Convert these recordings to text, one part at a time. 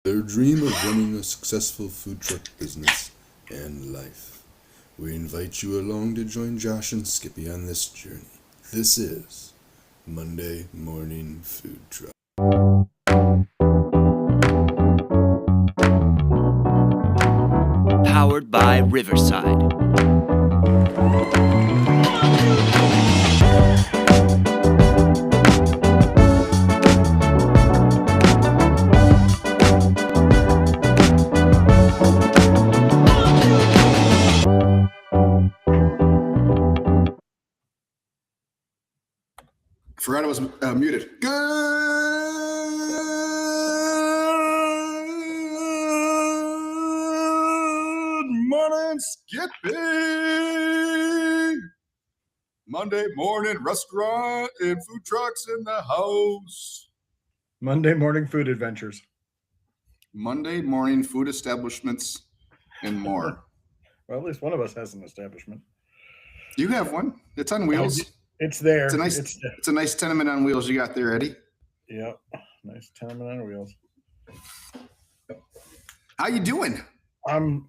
Their dream of running a successful food truck business and life. We invite you along to join Josh and Skippy on this journey. This is Monday Morning Food Truck. Powered by Riverside. I forgot I was muted. Good morning, Skippy. Monday morning restaurant and food trucks in the house. Monday morning food adventures. Monday morning food establishments and more. Well, at least one of us has an establishment. You have one. It's on wheels. It's there. It's a nice tenement on wheels you got there, Eddie. Yep. Nice tenement on wheels. How you doing? I'm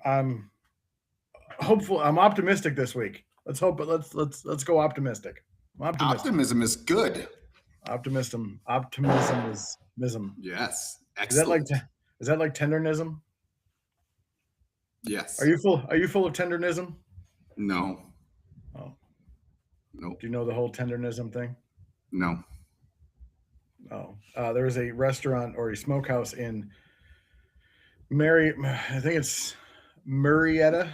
hopeful. I'm optimistic this week. Let's hope it. Let's go optimistic. I'm optimistic. Optimism is good. Optimism is mism. Yes. Excellent. Is that like tendernism? Yes. Are you full of tendernism? No. Oh. No. Do you know the whole tendernism thing? No. Oh. There is a restaurant or a smokehouse in I think it's Murrieta.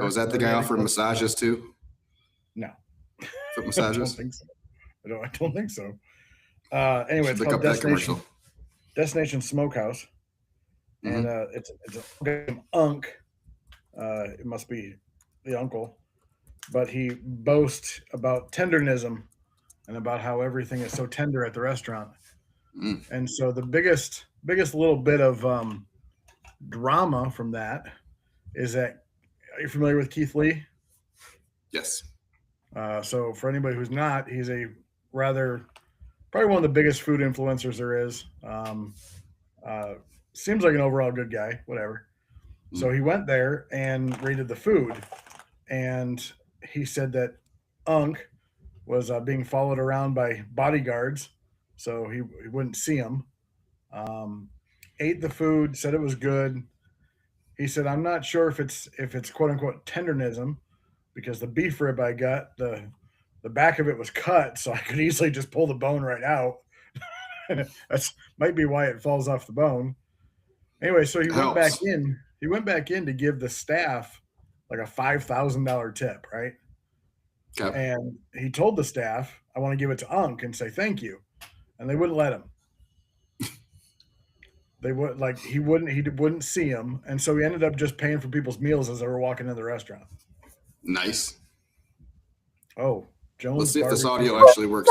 Is that the guy offering massages too? No. Foot massages? I don't think so. I don't think so. Anyway, it's called Destination Smokehouse. Mm-hmm. And it's a unk. It must be the uncle. But he boasts about tendernism and about how everything is so tender at the restaurant. Mm. And so the biggest little bit of drama from that is that, are you familiar with Keith Lee? Yes. So for anybody who's not, he's probably one of the biggest food influencers there is. Seems like an overall good guy, whatever. Mm. So he went there and rated the food, and he said that Unk was being followed around by bodyguards, so he wouldn't see him. Ate the food, said it was good. He said, "I'm not sure if it's quote unquote tendernism, because the beef rib I got, the back of it was cut, so I could easily just pull the bone right out. That's might be why it falls off the bone." Anyway, so he went back in. He went back in to give the staff like a $5,000 tip, right? Okay. And he told the staff, "I want to give it to Unk and say thank you," and they wouldn't let him. They would he wouldn't see him, and so he ended up just paying for people's meals as they were walking in the restaurant. Nice. Oh, Jones. Let's see if this audio actually works.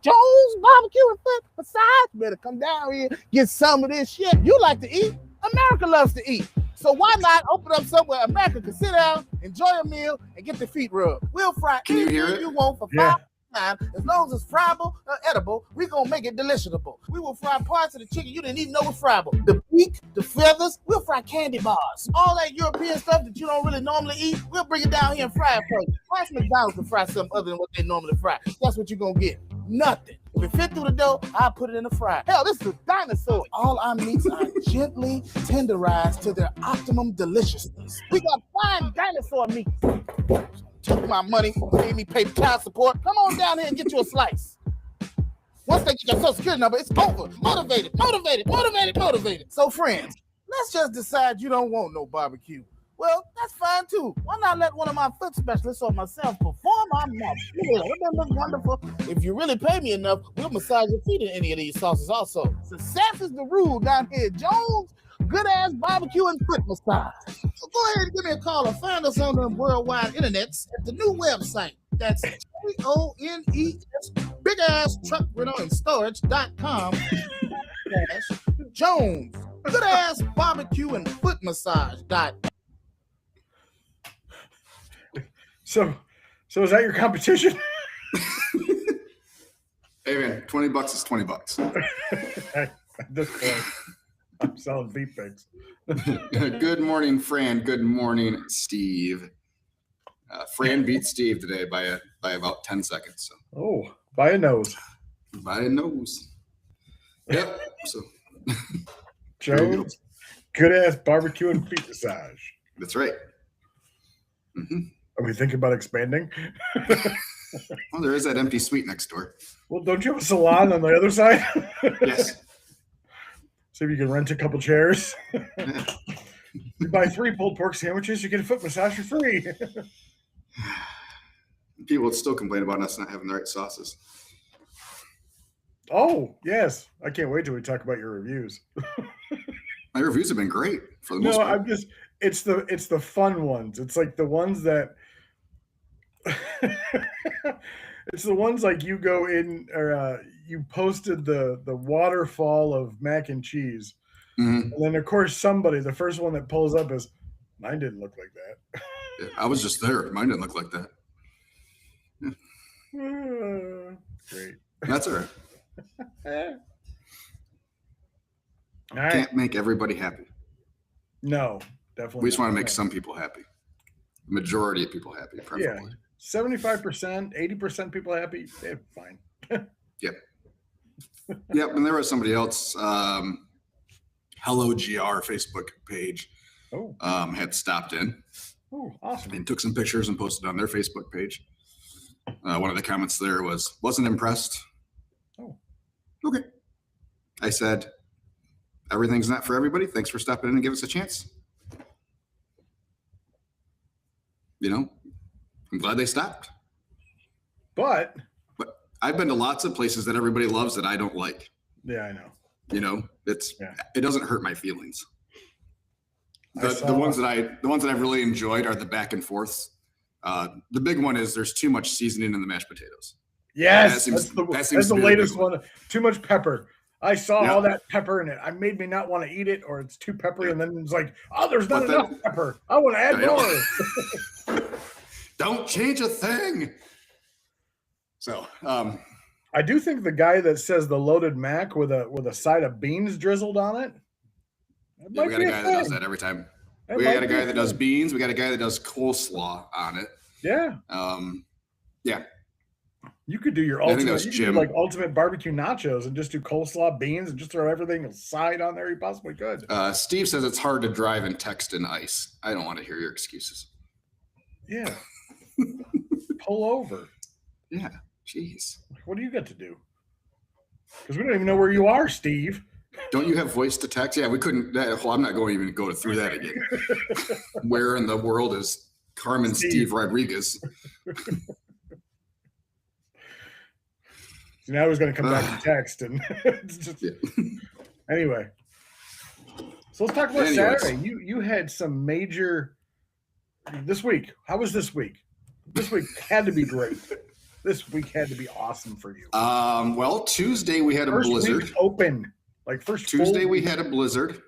Jones barbecue and foot massage. Better come down here, get some of this shit. You like to eat. America loves to eat. So why not open up somewhere America can sit down, enjoy a meal, and get their feet rubbed? We'll fry anything you want for $5. As long as it's friable or edible, we're going to make it deliciable. We will fry parts of the chicken you didn't even know was friable. The beak, the feathers, we'll fry candy bars. All that European stuff that you don't really normally eat, we'll bring it down here and fry it for you. Ask McDonald's to fry something other than what they normally fry. That's what you're going to get. Nothing. If it fit through the dough, I'll put it in the fryer. Hell, this is a dinosaur. All our meats are gently tenderized to their optimum deliciousness. We got fine dinosaur meat. Took my money, made me pay child support. Come on down here and get you a slice. Once they get your social security number, it's over. Motivated. So friends, let's just decide you don't want no barbecue. Well, that's fine too. Why not let one of my foot specialists or myself perform our mouth? Wouldn't that look wonderful? If you really pay me enough, we'll massage your feet in any of these sauces also. Success is the rule down here at Jones. Good ass barbecue and foot massage. So go ahead and give me a call or find us on the worldwide internets at the new website. That's JONES, big ass truck rental and storage.com. Jones, good ass barbecue and foot massage.com. So is that your competition? Hey man, $20 is $20. At this point. I'm selling feet pics. Good morning, Fran. Good morning, Steve. Fran beat Steve today by about 10 seconds. So Oh, by a nose. by a nose. Yep. So Jones, good ass barbecue and feet massage. that's right. Are we thinking about expanding? Well, there is that empty suite next door. Well, don't you have a salon on the other side? Yes. See if you can rent a couple chairs. You buy 3 pulled pork sandwiches, you get a foot massage for free. People would still complain about us not having the right sauces. Oh, yes. I can't wait till we talk about your reviews. My reviews have been great for the most No, part. I'm just it's the fun ones. It's like the ones that it's the ones like you go in or you posted the waterfall of mac and cheese. Mhm. And then of course somebody, the first one that pulls up is mine didn't look like that. Yeah, I was just there. Mine didn't look like that. Great. That's all right. All right. Can't make everybody happy. No, definitely. We just not. want to make some people happy. The majority of people happy, preferably. 75%, 80% people happy. They're fine. Yep. And there was somebody else, Hello GR Facebook page, Oh, had stopped in awesome. and took some pictures and posted on their Facebook page. One of the comments there wasn't impressed. Oh. Okay. I said, everything's not for everybody. Thanks for stopping in and give us a chance. You know, I'm glad they stopped. But I've been to lots of places that everybody loves that I don't like. yeah, I know. You know, it doesn't hurt my feelings. The ones that I've really enjoyed are the back and forths. The big one is there's too much seasoning in the mashed potatoes. Yes, That seems that's to the be the latest big one. Too much pepper. I saw Yep. all that pepper in it. I made me not want to eat it, or it's too peppery, and then it's like, oh, there's not But then- enough pepper. I want to add I know. more. Don't change a thing. So, I do think the guy that says the loaded mac with a side of beans drizzled on it. we got a guy that does that every time. We got a guy that does beans. We got a guy that does coleslaw on it. Yeah. Yeah. You could do your I think that ultimate, was you could Jim. do like ultimate barbecue nachos and just do coleslaw, beans, and just throw everything aside on there you possibly could. Steve says it's hard to drive and text in ice. I don't want to hear your excuses. Yeah. Pull over. Yeah. Jeez. What do you get to do? Because we don't even know where you are, Steve. Don't you have voice to text? Yeah, we couldn't. Well, I'm not going to even go through that again. Where in the world is Carmen Steve Rodriguez? So now he's going to come back to text. And it's just, anyway. So let's talk about Saturday. You had some major this week. How was this week? This week had to be great. This week had to be awesome for you. Well, Tuesday we had a blizzard. Week open. Like first Tuesday we had a blizzard.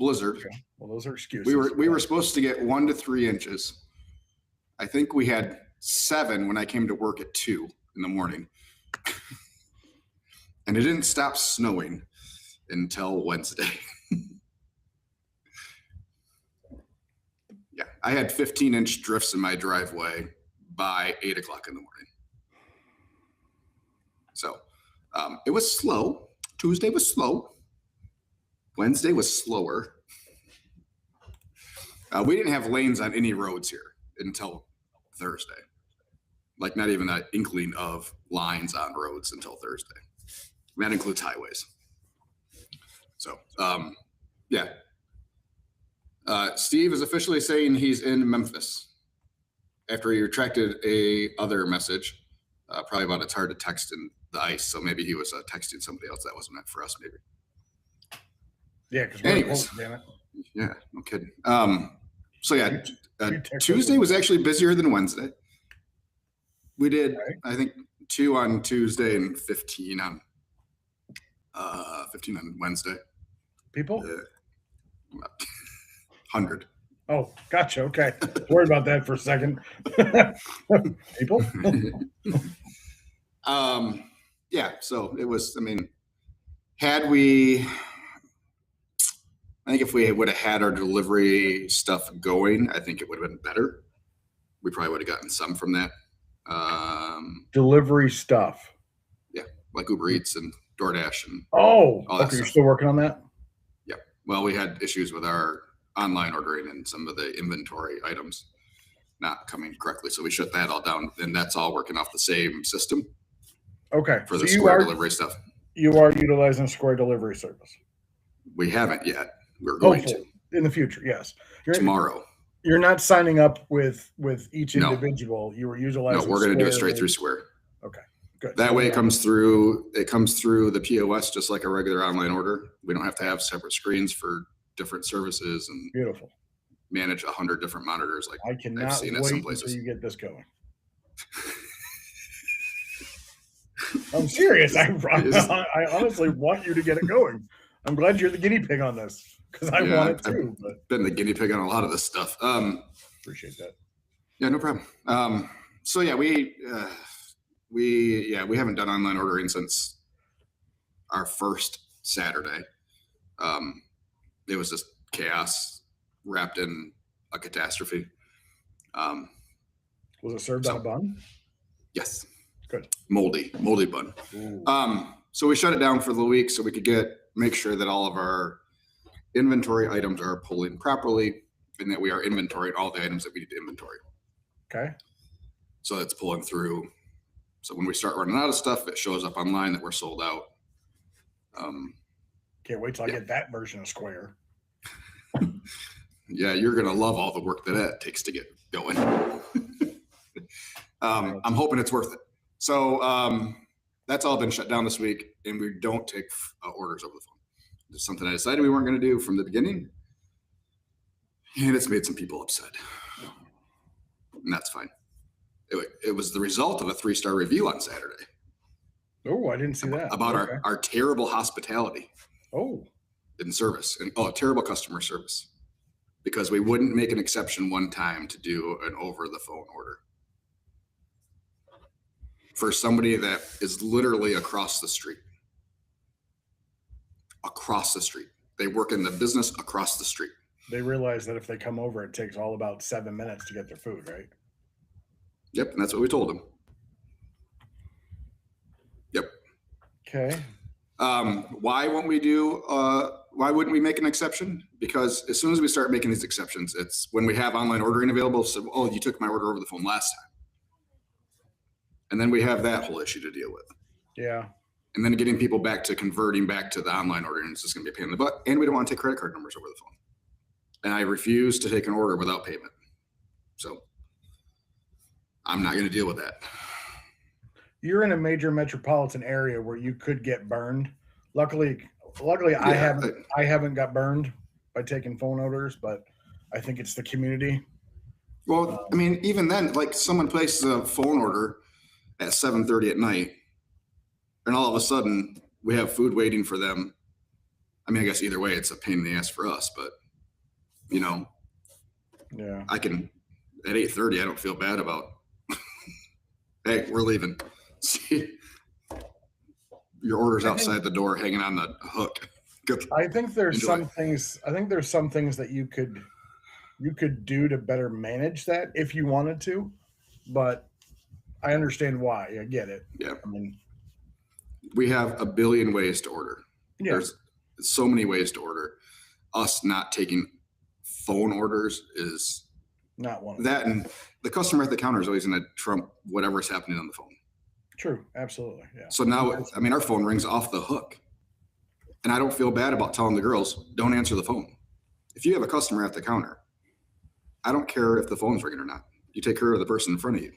Okay. Well, those are excuses. We were supposed to get 1 to 3 inches. I think we had 7 when I came to work at 2 in the morning. And it didn't stop snowing until Wednesday. Yeah, I had 15-inch drifts in my driveway by 8 o'clock in the morning. So it was slow. Tuesday was slow. Wednesday was slower. We didn't have lanes on any roads here until Thursday. Like not even an inkling of lines on roads until Thursday. That includes highways. So, yeah. Steve is officially saying he's in Memphis after he retracted a other message, probably about it's hard to text in the ice. So maybe he was texting somebody else that wasn't meant for us, maybe. Yeah, because we're close, damn it. Yeah, no kidding. So yeah, Tuesday was actually busier than Wednesday. We did, I think, 2 on Tuesday and 15 on 15 on Wednesday. People? 100. Oh, gotcha. Okay. Worried about that for a second. People? Yeah, so it was, I mean, had we I think if we would have had our delivery stuff going, I think it would have been better. We probably would have gotten some from that. Delivery stuff. Yeah, like Uber Eats and DoorDash and Oh, all that okay. You're stuff. still working on that? Yeah. Well, we had issues with our online ordering and some of the inventory items not coming correctly, so we shut that all down. And that's all working off the same system Okay. for the So Square delivery stuff. You are utilizing Square delivery service. We haven't yet. We're going to in the future. Yes. tomorrow. You're not signing up with each No. individual. You were utilizing. No, we're going to do it Square. straight through Square. Okay. Good. That way it comes through the POS just like a regular online order. We don't have to have separate screens for different services and Beautiful. manage 100 different monitors. Like I cannot seen at some wait places. until you get this going. I'm serious. I honestly want you to get it going. I'm glad you're the guinea pig on this because I want it too. But been the guinea pig on a lot of this stuff. appreciate that. Yeah, no problem. So yeah, we haven't done online ordering since our first Saturday. It was just chaos wrapped in a catastrophe. Was it served on a bun? Yes. Good. Moldy bun. Ooh. So we shut it down for the week so we could make sure that all of our inventory items are pulling properly and that we are inventorying all the items that we need to inventory. Okay. So that's pulling through. So when we start running out of stuff, it shows up online that we're sold out. Can't wait till I get that version of Square. Yeah, you're going to love all the work that takes to get going. I'm hoping it's worth it. So that's all been shut down this week, and we don't take orders over the phone. It's something I decided we weren't going to do from the beginning, and it's made some people upset. And that's fine. It was the result of a 3-star review on Saturday. Oh, I didn't see that. About our terrible hospitality. Oh. In service and terrible customer service because we wouldn't make an exception one time to do an over the phone order for somebody that is literally across the street. They work in the business across the street. They realize that if they come over, it takes all about 7 minutes to get their food, right? Yep. And that's what we told them. Yep. Okay. Why wouldn't we make an exception? Because as soon as we start making these exceptions, it's when we have online ordering available. So, you took my order over the phone last time. And then we have that whole issue to deal with. Yeah. And then getting people converting back to the online ordering is just going to be a pain in the butt. And we don't want to take credit card numbers over the phone. And I refuse to take an order without payment. So I'm not going to deal with that. You're in a major metropolitan area where you could get burned. Luckily, I haven't got burned by taking phone orders, but I think it's the community. Well, I mean, even then, like someone places a phone order at 7:30 at night, and all of a sudden we have food waiting for them. I mean, I guess either way, it's a pain in the ass for us, but yeah, I can at 8:30. I don't feel bad about. Hey, we're leaving. See, your order's outside the door, hanging on the hook. Good. I think there's Enjoy. some things. I think there's some things that you could do to better manage that if you wanted to, but I understand why. I get it. Yeah. I mean, We have a billion ways to order. yeah. There's so many ways to order. Us not taking phone orders is Not one of that, and the customer at the counter is always going to trump whatever's happening on the phone. True. Absolutely. Yeah. So now, I mean, our phone rings off the hook. And I don't feel bad about telling the girls, don't answer the phone. If you have a customer at the counter, I don't care if the phone's ringing or not. You take care of the person in front of you.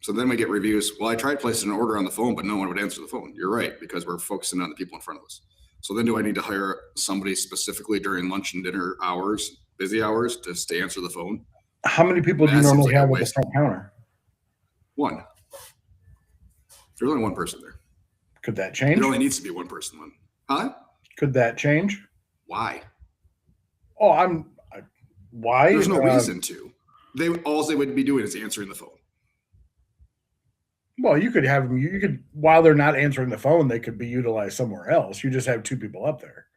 So then we get reviews. Well, I tried placing an order on the phone, but no one would answer the phone. You're right, because we're focusing on the people in front of us. So then do I need to hire somebody specifically during lunch and dinner hours, busy hours, just to answer the phone? How many people do you That seems normally like a have at the waste. front counter? One. There's only one person there. Could that change? There only needs to be one person then. Huh? Could that change? Why? Oh, why? There's no reason to. All they would be doing is answering the phone. Well, you could have them. You could, while they're not answering the phone, they could be utilized somewhere else. You just have two people up there.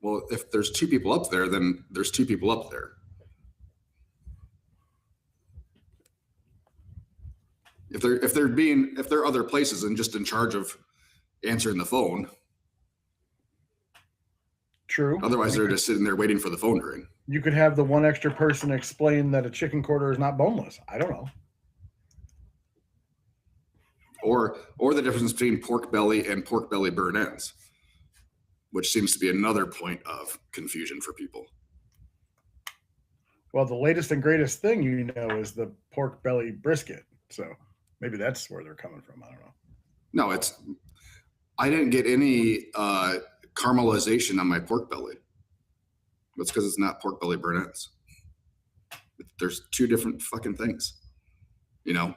Well, if there's two people up there, then there's two people up there. If they're other places and just in charge of answering the phone, True. otherwise they're just sitting there waiting for the phone to ring. You could have the one extra person explain that a chicken quarter is not boneless. I don't know. Or the difference between pork belly and pork belly burn ends, which seems to be another point of confusion for people. Well, the latest and greatest thing you know is the pork belly brisket. So maybe that's where they're coming from. I don't know. No, I didn't get any caramelization on my pork belly. That's because it's not pork belly burn ends. There's two different fucking things, you know.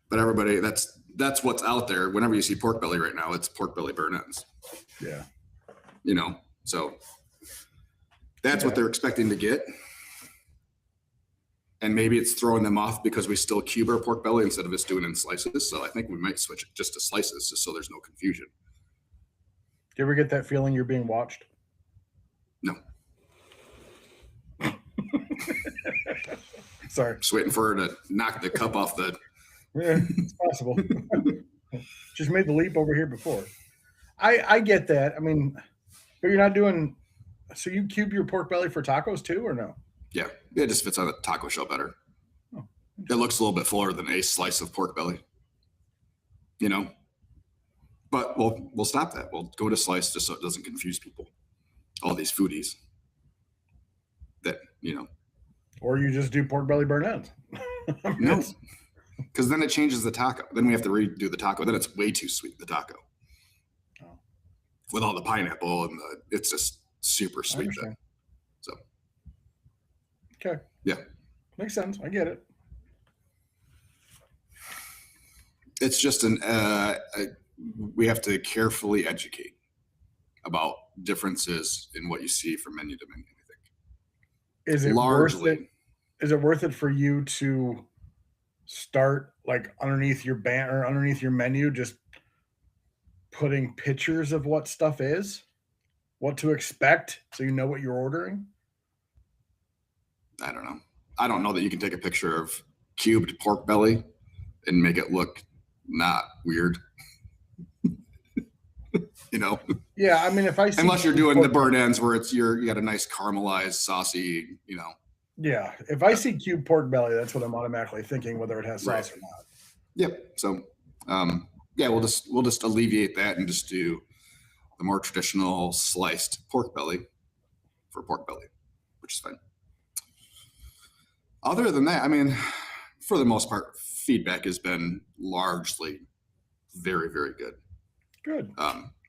But everybody, that's what's out there. Whenever you see pork belly right now, it's pork belly burn ends. Yeah. You know, so that's what they're expecting to get. And maybe it's throwing them off because we still cube our pork belly instead of just doing it in slices. So I think we might switch it just to slices just so there's no confusion. Do you ever get that feeling you're being watched? No. Sorry. Just waiting for her to knock the cup off the. Yeah, it's possible. Just made the leap over here before. I get that. I mean, but you're not doing. So you cube your pork belly for tacos too, or no? Yeah, it just fits on a taco shell better. Oh, it looks a little bit fuller than a slice of pork belly. You know, but we'll stop that. We'll go to slice just so it doesn't confuse people. All these foodies. That you know. Or you just do pork belly burn ends. No. Because then it changes the taco. Then we have to redo the taco. Then it's way too sweet, the taco. Oh. With all the pineapple and it's just super sweet then. So. Okay. Yeah. Makes sense. I get it. It's just we have to carefully educate about differences in what you see from menu to menu, I think. Is it largely worth it? Is it worth it for you to start like underneath your banner, underneath your menu, just putting pictures of what stuff is, what to expect, so you know what you're ordering? I don't know. I don't know that you can take a picture of cubed pork belly and make it look not weird. You know? Yeah, I mean, if I see unless you're doing the burn ends where it's you got a nice caramelized, saucy, you know. Yeah, if I see cubed pork belly, that's what I'm automatically thinking, whether it has sauce or not. Yep. So, yeah, we'll just alleviate that and just do the more traditional sliced pork belly for pork belly, which is fine. Other than that, I mean, for the most part, feedback has been largely very, very good. Good.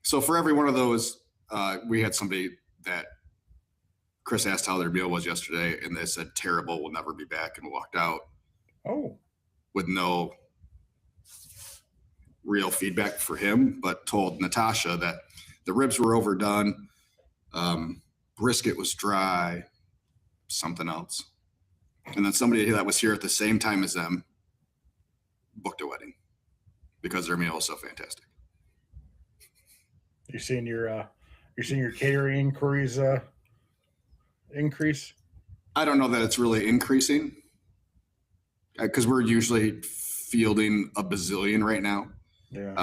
So for every one of those, we had somebody that Chris asked how their meal was yesterday, and they said terrible, we'll never be back, and walked out. Oh. With no real feedback for him, but told Natasha that the ribs were overdone, brisket was dry, something else. And then somebody that was here at the same time as them booked a wedding because their meal was so fantastic. You're seeing your catering inquiries increase? I don't know that it's really increasing because we're usually fielding a bazillion right now. Yeah.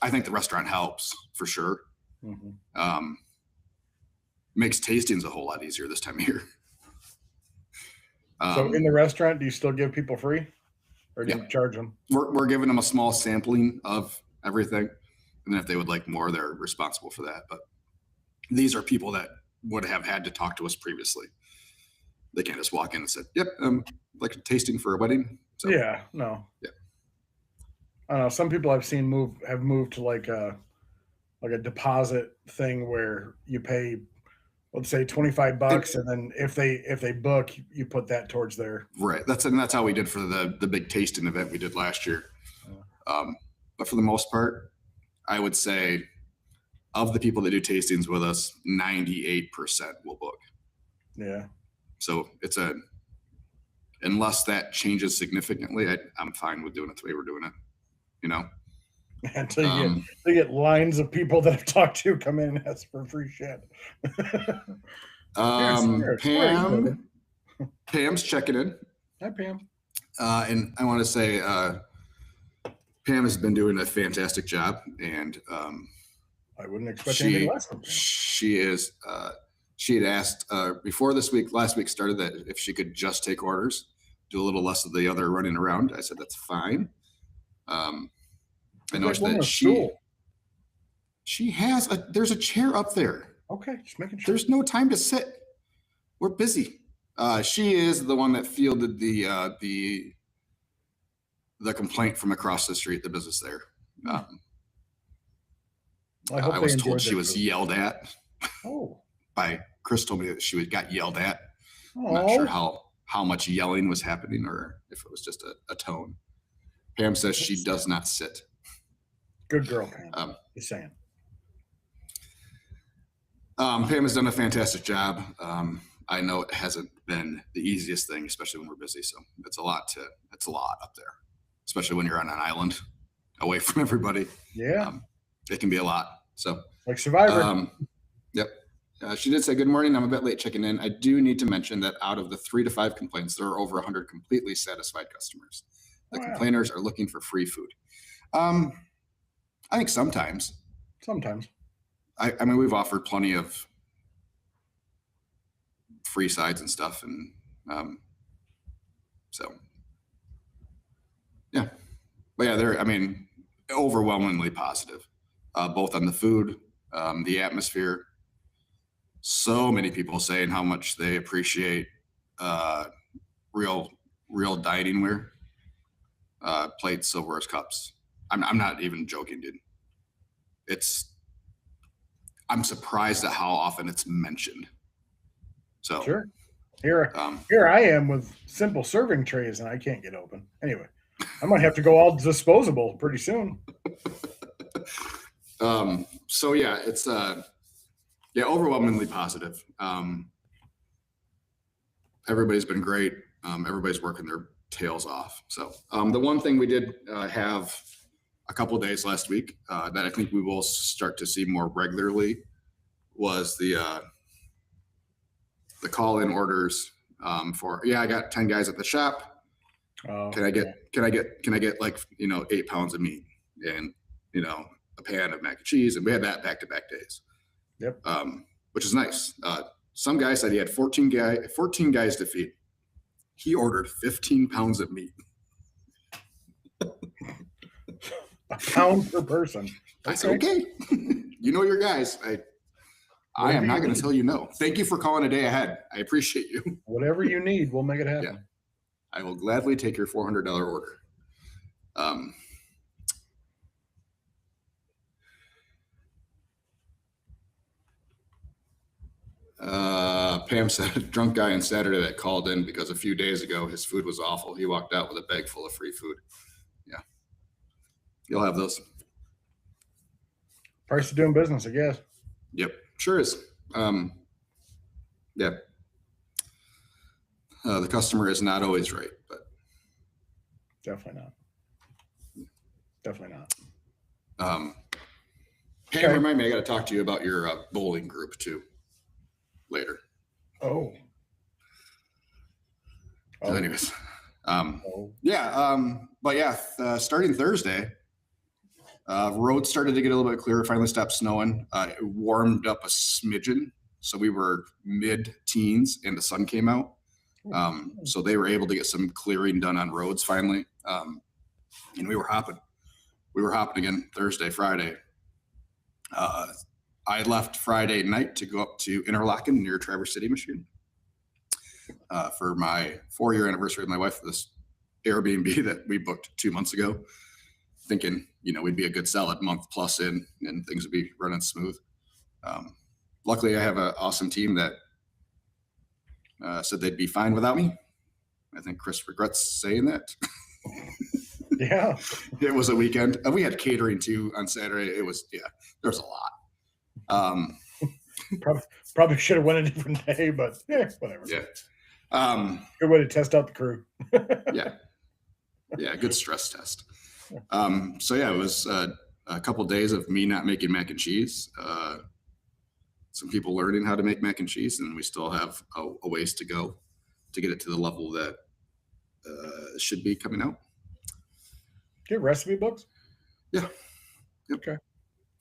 I think the restaurant helps for sure. Mm-hmm. Makes tastings a whole lot easier this time of year. So in the restaurant, do you still give people free, or do you charge them? We're giving them a small sampling of everything, and then if they would like more, they're responsible for that. But these are people that would have had to talk to us previously. They can't just walk in and say, "Yep, like a tasting for a wedding." So, yeah, no. Yeah. I don't know. Some people I've seen have moved to like a deposit thing where you pay, let's say $25, and then if they book, you put that towards their right. That's how we did for the big tasting event we did last year. But for the most part, I would say of the people that do tastings with us, 98% will book. Yeah. So it's unless that changes significantly, I'm fine with doing it the way we're doing it. You know, Until you get lines of people that I've talked to come in and ask for free shit. Pam's checking in. Hi, Pam. And I want to say, Pam has been doing a fantastic job, and I wouldn't expect anything less from Pam. She is. She had asked before last week started, that if she could just take orders, do a little less of the other running around. I said that's fine. I noticed that she has there's a chair up there. Okay, just making sure. There's no time to sit. We're busy. She is the one that fielded the complaint from across the street, the business there. I was told she was yelled at. By Chris told me that she got yelled at. I'm not sure how much yelling was happening, or if it was just a tone. Pam says she does not sit. Good girl, Pam. Just saying. Pam has done a fantastic job. I know it hasn't been the easiest thing, especially when we're busy. So it's a lot up there, especially when you're on an island away from everybody. Yeah. It can be a lot. So like Survivor. Yep. She did say, good morning. I'm a bit late checking in. I do need to mention that out of the 3 to 5 complaints, there are over 100 completely satisfied customers. The complainers are looking for free food. I think sometimes. I mean, we've offered plenty of free sides and stuff, and so yeah. But yeah, they're, I mean, overwhelmingly positive, both on the food, the atmosphere. So many people saying how much they appreciate real dining ware, plates, silverwares, cups. I'm not even joking, dude. I'm surprised at how often it's mentioned. So sure. Here I am with simple serving trays, and I can't get open. Anyway, I might have to go all disposable pretty soon. So yeah, it's overwhelmingly positive. Everybody's been great. Everybody's working their tails off. So the one thing we did have a couple of days last week that I think we will start to see more regularly was the call-in orders for, I got 10 guys at the shop. Can I get like, 8 pounds of meat and, a pan of mac and cheese? And we had that back-to-back days. Yep. Which is nice. Some guy said he had 14 guys to feed. He ordered 15 pounds of meat. A pound per person. I said, okay. You know your guys. I am not going to tell you no. Thank you for calling a day ahead. I appreciate you. Whatever you need, we'll make it happen. Yeah. I will gladly take your $400 order. Pam said, a drunk guy on Saturday that called in because a few days ago his food was awful. He walked out with a bag full of free food. Yeah. You'll have those. Price of doing business, I guess. Yep. Sure is. Yeah. The customer is not always right, but definitely not. Hey, remind me, I got to talk to you about your bowling group too later. Oh. So anyways, but yeah, starting Thursday, roads started to get a little bit clearer. Finally stopped snowing. It warmed up a smidgen, so we were mid-teens, and the sun came out. So they were able to get some clearing done on roads finally, and we were hopping. We were hopping again Thursday, Friday. I left Friday night to go up to Interlaken near Traverse City, Michigan, for my 4-year anniversary with my wife for this Airbnb that we booked 2 months ago, thinking, we'd be a good solid month plus in and things would be running smooth. Luckily, I have an awesome team that said they'd be fine without me. I think Chris regrets saying that. Yeah. It was a weekend. We had catering too on Saturday. It was, there's a lot. Probably should have went a different day, but whatever. Yeah. Good way to test out the crew. Yeah. Yeah, good stress test. So yeah, it was a couple days of me not making mac and cheese. Some people learning how to make mac and cheese, and we still have a ways to go to get it to the level that should be coming out. Get recipe books. Yeah. Yep. Okay.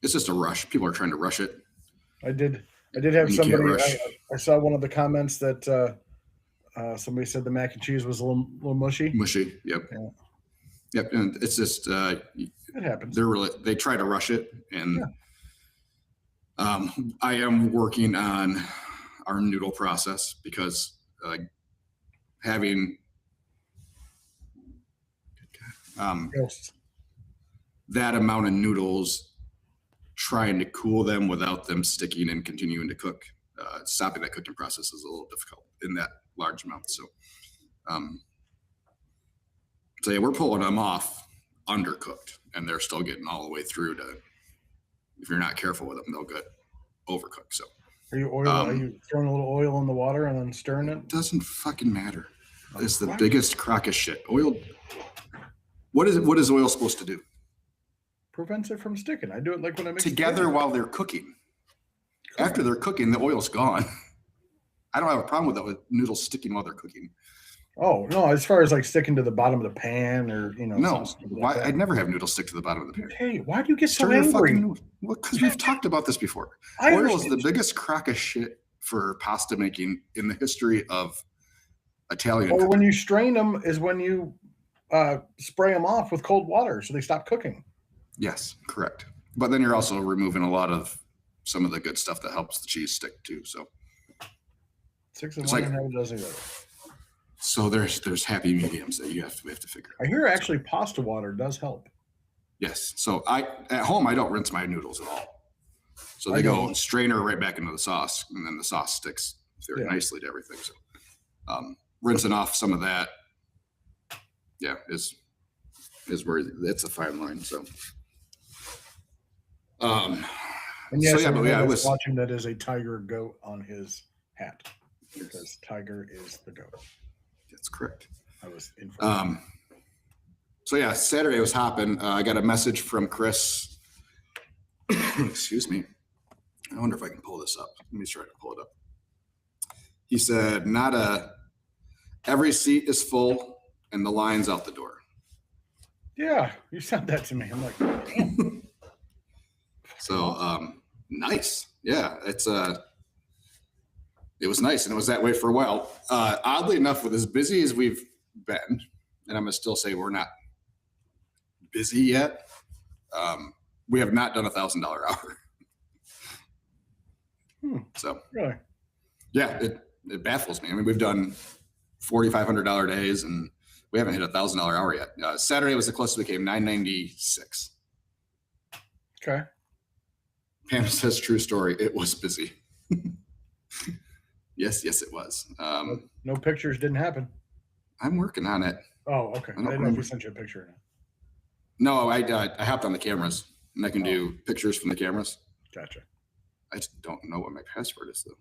It's just a rush. People are trying to rush it. I did have You can't somebody. rush. I saw one of the comments that somebody said the mac and cheese was a little mushy. Mushy. Yep. Yeah. Yep. And it's just It happens. they try to rush it, and I am working on our noodle process because having Yes. that amount of noodles, trying to cool them without them sticking and continuing to cook, stopping that cooking process is a little difficult in that large amount. So, so yeah, we're pulling them off undercooked, and they're still getting all the way through to. If you're not careful with them, they'll get overcooked. So, Are you throwing a little oil in the water and then stirring it? doesn't fucking matter. It's the biggest crock of shit. Oil. What is oil supposed to do? Prevents it from sticking. I do it like when I make Together spaghetti. while they're cooking. After they're cooking, the oil's gone. I don't have a problem with that with noodles sticking while they're cooking. Oh no! As far as like sticking to the bottom of the pan, or No, something why? like that. I'd never have noodles stick to the bottom of the pan. Hey, why do you get so Stir your angry? fucking noodles. Well, because we've talked about this before. I Oil is the understand. biggest crock of shit for pasta making in the history of Italian Or cooking. when you strain them is when you spray them off with cold water so they stop cooking. Yes, correct. But then you're also removing a lot of some of the good stuff that helps the cheese stick too. So 6 of It's one like- and half a dozen of the other. so there's happy mediums that we have to figure out. I hear actually pasta water does help. Yes. So at home I don't rinse my noodles at all. So I they go don't. strainer right back into the sauce, and then the sauce sticks very Yeah. nicely to everything. So rinsing off some of that, yeah, is where it's a fine line. So And yes, so yeah, but yeah, it everyone was that's watching that is a tiger goat on his hat because tiger is the goat. that's correct. I was informed. So yeah, Saturday was hopping. I got a message from Chris. Excuse me. I wonder if I can pull this up. Let me try to pull it up. He said, every seat is full and the line's out the door. Yeah, you sent that to me. I'm like, damn. So nice. Yeah, it was nice, and it was that way for a while. Oddly enough, with as busy as we've been, and I'm gonna still say we're not busy yet, we have not done $1,000 hour. So Really? yeah, it baffles me. I mean, we've done $4,500 days, and we haven't hit $1,000 hour yet. Saturday was the closest we came, 996. Okay. Pam says, true story. It was busy. Yes, it was. No pictures didn't happen. I'm working on it. Oh, okay. I don't didn't know if remember. we sent you a picture or not. No, I hopped on the cameras, and I can do pictures from the cameras. Gotcha. I just don't know what my password is, though.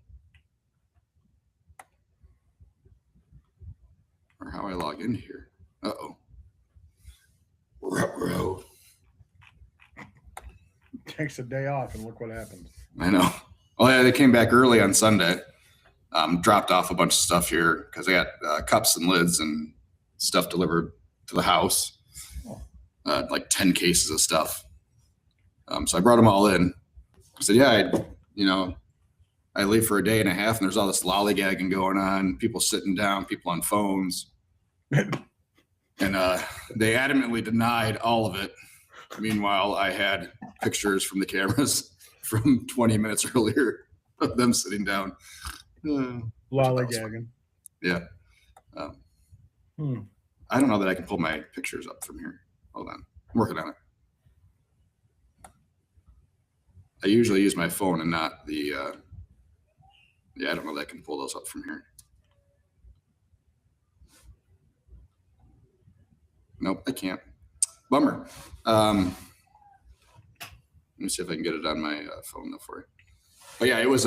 Or how I log in here. Uh-oh. Ruh-roh. Takes a day off and look what happens. I know. Oh yeah, they came back early on Sunday. Dropped off a bunch of stuff here because I got cups and lids and stuff delivered to the house. Like 10 cases of stuff. So I brought them all in. I said, yeah, I leave for a day and a half, and there's all this lollygagging going on, people sitting down, people on phones. And they adamantly denied all of it. Meanwhile, I had pictures from the cameras from 20 minutes earlier of them sitting down. Lollygagging. Yeah. I don't know that I can pull my pictures up from here. Hold on. I'm working on it. I usually use my phone and not the, I don't know that I can pull those up from here. Nope, I can't. Bummer. Let me see if I can get it on my phone though for you. But yeah, it was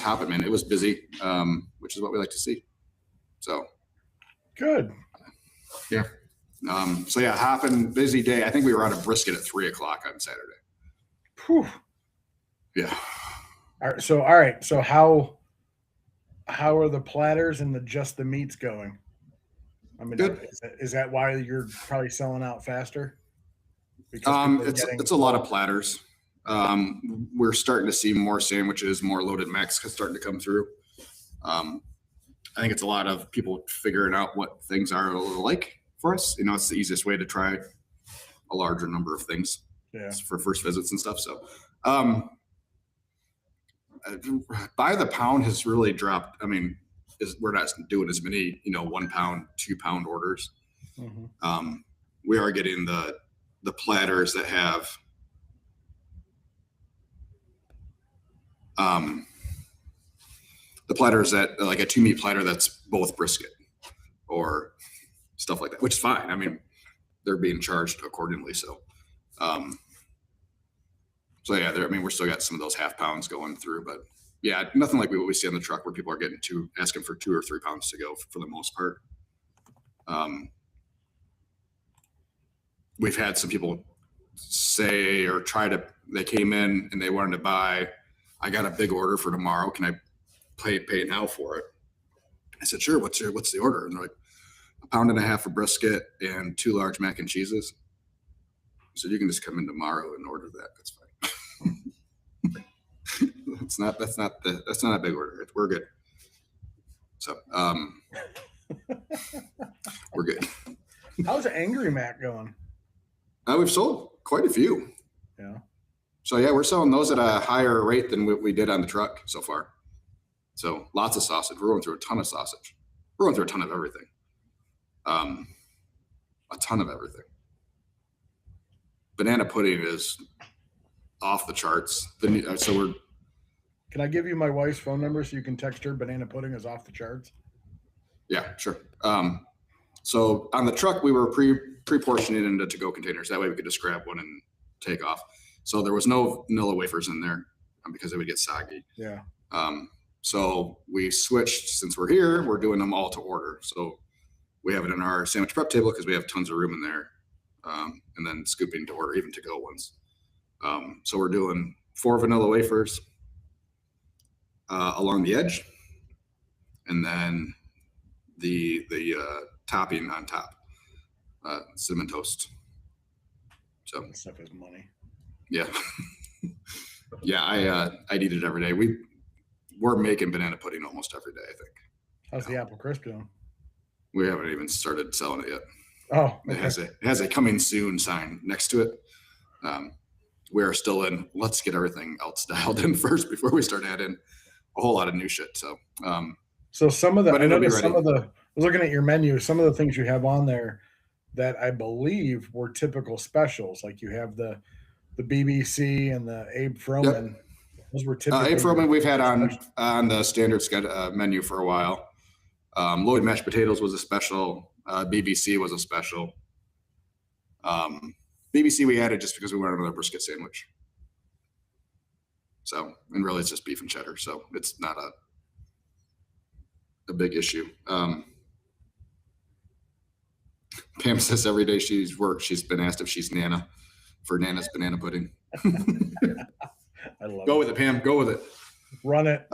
hopping, man. It was busy, which is what we like to see. So Good. yeah. So yeah, hopping busy day. I think we were out of brisket at 3 o'clock on Saturday. Whew. Yeah. All right. So how are the platters and just the meats going? I mean, Good. is that why you're probably selling out faster? Because people are getting It's a lot of platters. We're starting to see more sandwiches, more loaded Mex starting to come through. I think it's a lot of people figuring out what things are like for us. You know, it's the easiest way to try a larger number of things for first visits and stuff. So, by the pound has really dropped. I mean, we're not doing as many, 1 pound, 2 pound orders. Mm-hmm. We are getting the platters that have the platters that like a 2 meat platter that's both brisket or stuff like that, which is fine. I mean, they're being charged accordingly. So, yeah, we're still got some of those half pounds going through, but yeah, nothing like what we see on the truck where people are asking for 2 or 3 pounds to go for the most part. We've had some people say or they came in and they wanted to buy, I got a big order for tomorrow. Can I pay now for it? I said, sure. What's the order? And they're like, 1.5 pounds of brisket and 2 large mac and cheeses. I said, you can just come in tomorrow and order that. That's fine. That's not a big order. We're good. So, we're good. How's Angry Mac going? We've sold quite a few. Yeah. So yeah, we're selling those at a higher rate than what we did on the truck so far. So lots of sausage. We're going through a ton of sausage. We're going through a ton of everything. A ton of everything. Banana pudding is off the charts. So Can I give you my wife's phone number so you can text her? Banana pudding is off the charts. Yeah, sure. So on the truck, we were pre-portioning it into to-go containers. That way we could just grab one and take off. So there was no vanilla wafers in there because they would get soggy. Yeah. So we switched, since we're here, we're doing them all to order. So we have it in our sandwich prep table because we have tons of room in there. And then scooping to order even to-go ones. So we're doing 4 vanilla wafers along the edge, and then the topping on top, cinnamon toast. So That stuff is money. Yeah. Yeah, I'd eat it every day. We're making banana pudding almost every day, I think. How's the apple crisp doing? We haven't even started selling it yet. Oh, okay. It has a coming soon sign next to it. We're still in, let's get everything else dialed in first before we start adding a whole lot of new shit. So, so some of the, but I it'll be noticed ready. I was looking at your menu, some of the things you have on there that I believe were typical specials. Like you have the BBC and the Abe Froman. Yep. Those were typical. Abe Froman we've had on the standard menu for a while. Loaded mashed potatoes was a special. BBC was a special. BBC we added just because we wanted another brisket sandwich. So, and really it's just beef and cheddar. So it's not a big issue. Pam says every day she's worked, she's been asked if she's Nana for Nana's banana pudding. I love Go with it, Pam. Go with it. Run it.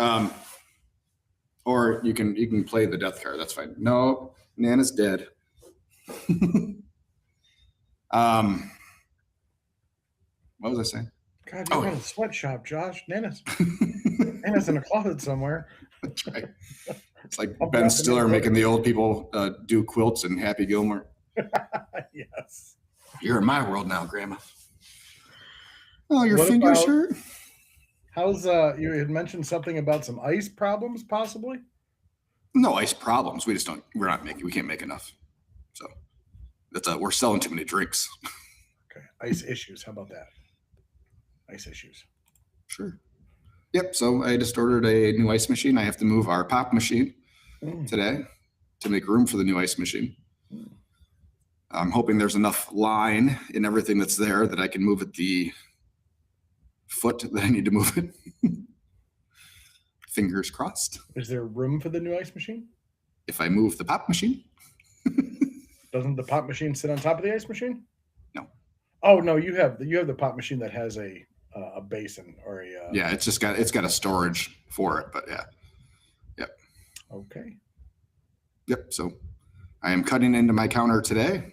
Or you can play the death card. That's fine. No, Nana's dead. What was I saying? God, you run a sweatshop, Josh. Nana's in a closet somewhere. That's right. It's like Ben Stiller making the old people do quilts and Happy Gilmore. Yes. You're in my world now, Grandma. Oh, your What fingers about- hurt? How's you had mentioned something about some ice problems, possibly? No ice problems. We can't make enough. So we're selling too many drinks. Okay. Ice issues. How about that? Ice issues. Sure. Yep. So I just ordered a new ice machine. I have to move our pop machine today to make room for the new ice machine. I'm hoping there's enough line in everything that's there that I can move it the foot that I need to move it. Fingers crossed. Is there room for the new ice machine? if I move the pop machine. Doesn't the pop machine sit on top of the ice machine? No. Oh no, you have the pop machine that has a basin or a Yeah, it's got a storage for it, but yeah. Yep. Okay. Yep. So I am cutting into my counter today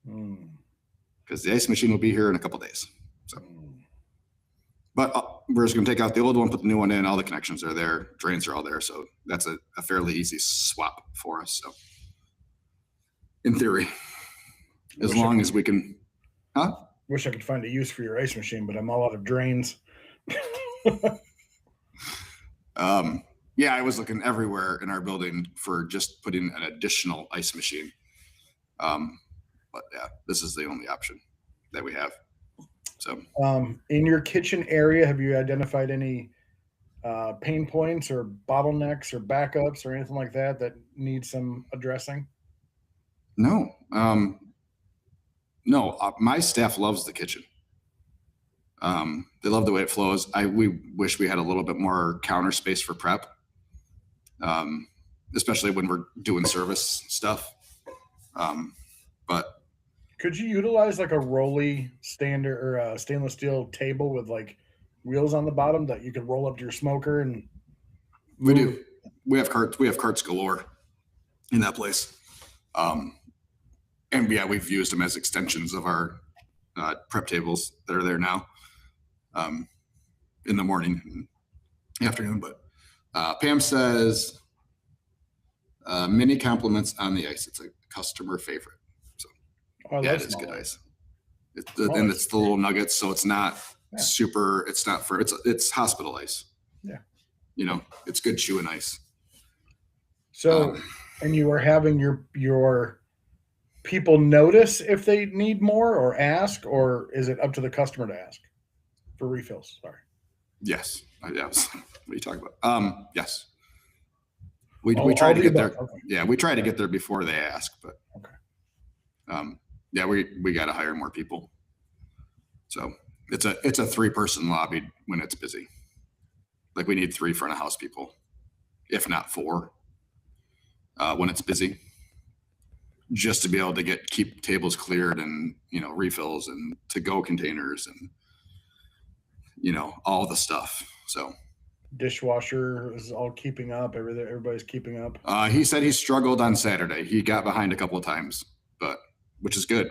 Mm. because the ice machine will be here in a couple days. So, Mm. but we're just going to take out the old one, put the new one in. All the connections are there, drains are all there, so that's a fairly easy swap for us. So, in theory, as long as we can, Wish I could find a use for your ice machine, but I'm all out of drains. Yeah, I was looking everywhere in our building for just putting an additional ice machine. But yeah, this is the only option that we have. So, In your kitchen area, have you identified any pain points or bottlenecks or backups or anything like that that need some addressing? no, my staff loves the kitchen. They love the way it flows. We wish we had a little bit more counter space for prep, especially when we're doing service stuff. But Could you utilize like a rolly standard or a stainless steel table with like wheels on the bottom that you could roll up to your smoker and we move? do. We have carts. We have carts galore in that place. And yeah, we've used them as extensions of our prep tables that are there now in the morning and afternoon. But Pam says, mini compliments on the ice. It's a customer favorite. So Oh, I yeah, love it is small good ice. ice. And it's the little nuggets, so it's not Yeah. super. It's not for. It's hospital ice. Yeah. You know, it's good chewing ice. So, and you are having your people notice if they need more or ask, or is it up to the customer to ask for refills? Sorry. Yes. Yes. What are you talking about? Yes. We All try to the get there. above. Okay. Yeah, we try to get there before they ask, but Okay. yeah, we got to hire more people. So it's a 3-person lobby when it's busy. Like we need 3 front of house people, if not 4, when it's busy, just to be able to keep tables cleared and, refills and to-go containers and, all the stuff. So Dishwasher is all keeping up. Everybody's keeping up. he said he struggled on Saturday. He got behind a couple of times, but which is good,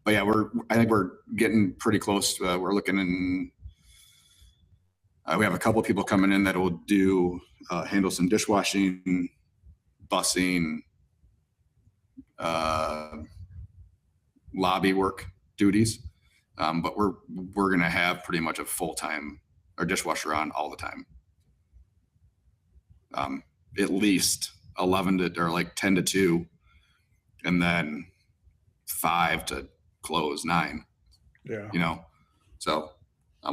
but yeah, I think we're getting pretty close. We're looking in. We have a couple of people coming in that will handle some dishwashing, bussing, lobby work duties. But we're going to have pretty much a full-time our dishwasher on all the time. At least 11 to or like 10 to 2, and then 5 to close 9. Yeah. So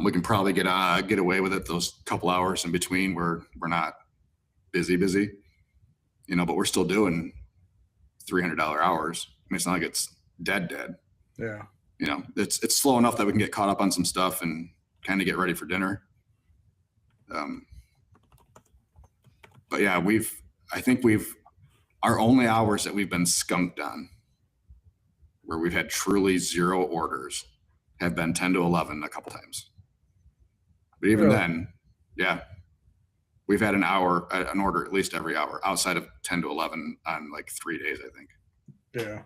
we can probably get away with it those couple hours in between where we're not busy, but we're still doing $300 hours. I mean, it's not like it's dead. Yeah. It's slow enough that we can get caught up on some stuff and kind of get ready for dinner. But yeah, I think our only hours that we've been skunked on, where we've had truly 0 orders, have been 10 to 11 a couple times. But even then, yeah, we've had an order at least every hour outside of 10 to 11 on like 3 days, I think. Yeah.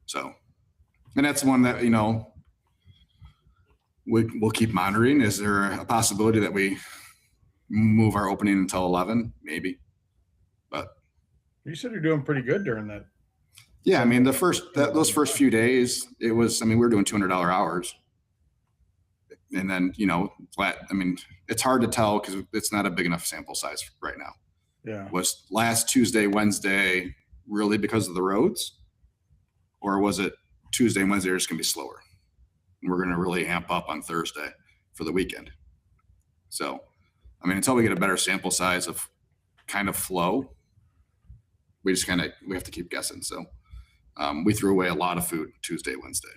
So, and that's one that, we'll keep monitoring. Is there a possibility that we move our opening until 11? Maybe. But You said you're doing pretty good during that. yeah, I mean, those first few days, it was, we were doing $200 hours. And then, it's hard to tell because it's not a big enough sample size right now. Yeah. Was last Tuesday, Wednesday really because of the roads? Or was it Tuesday and Wednesday are just going to be slower? And we're going to really amp up on Thursday for the weekend. So, until we get a better sample size of kind of flow, we have to keep guessing. So we threw away a lot of food Tuesday, Wednesday,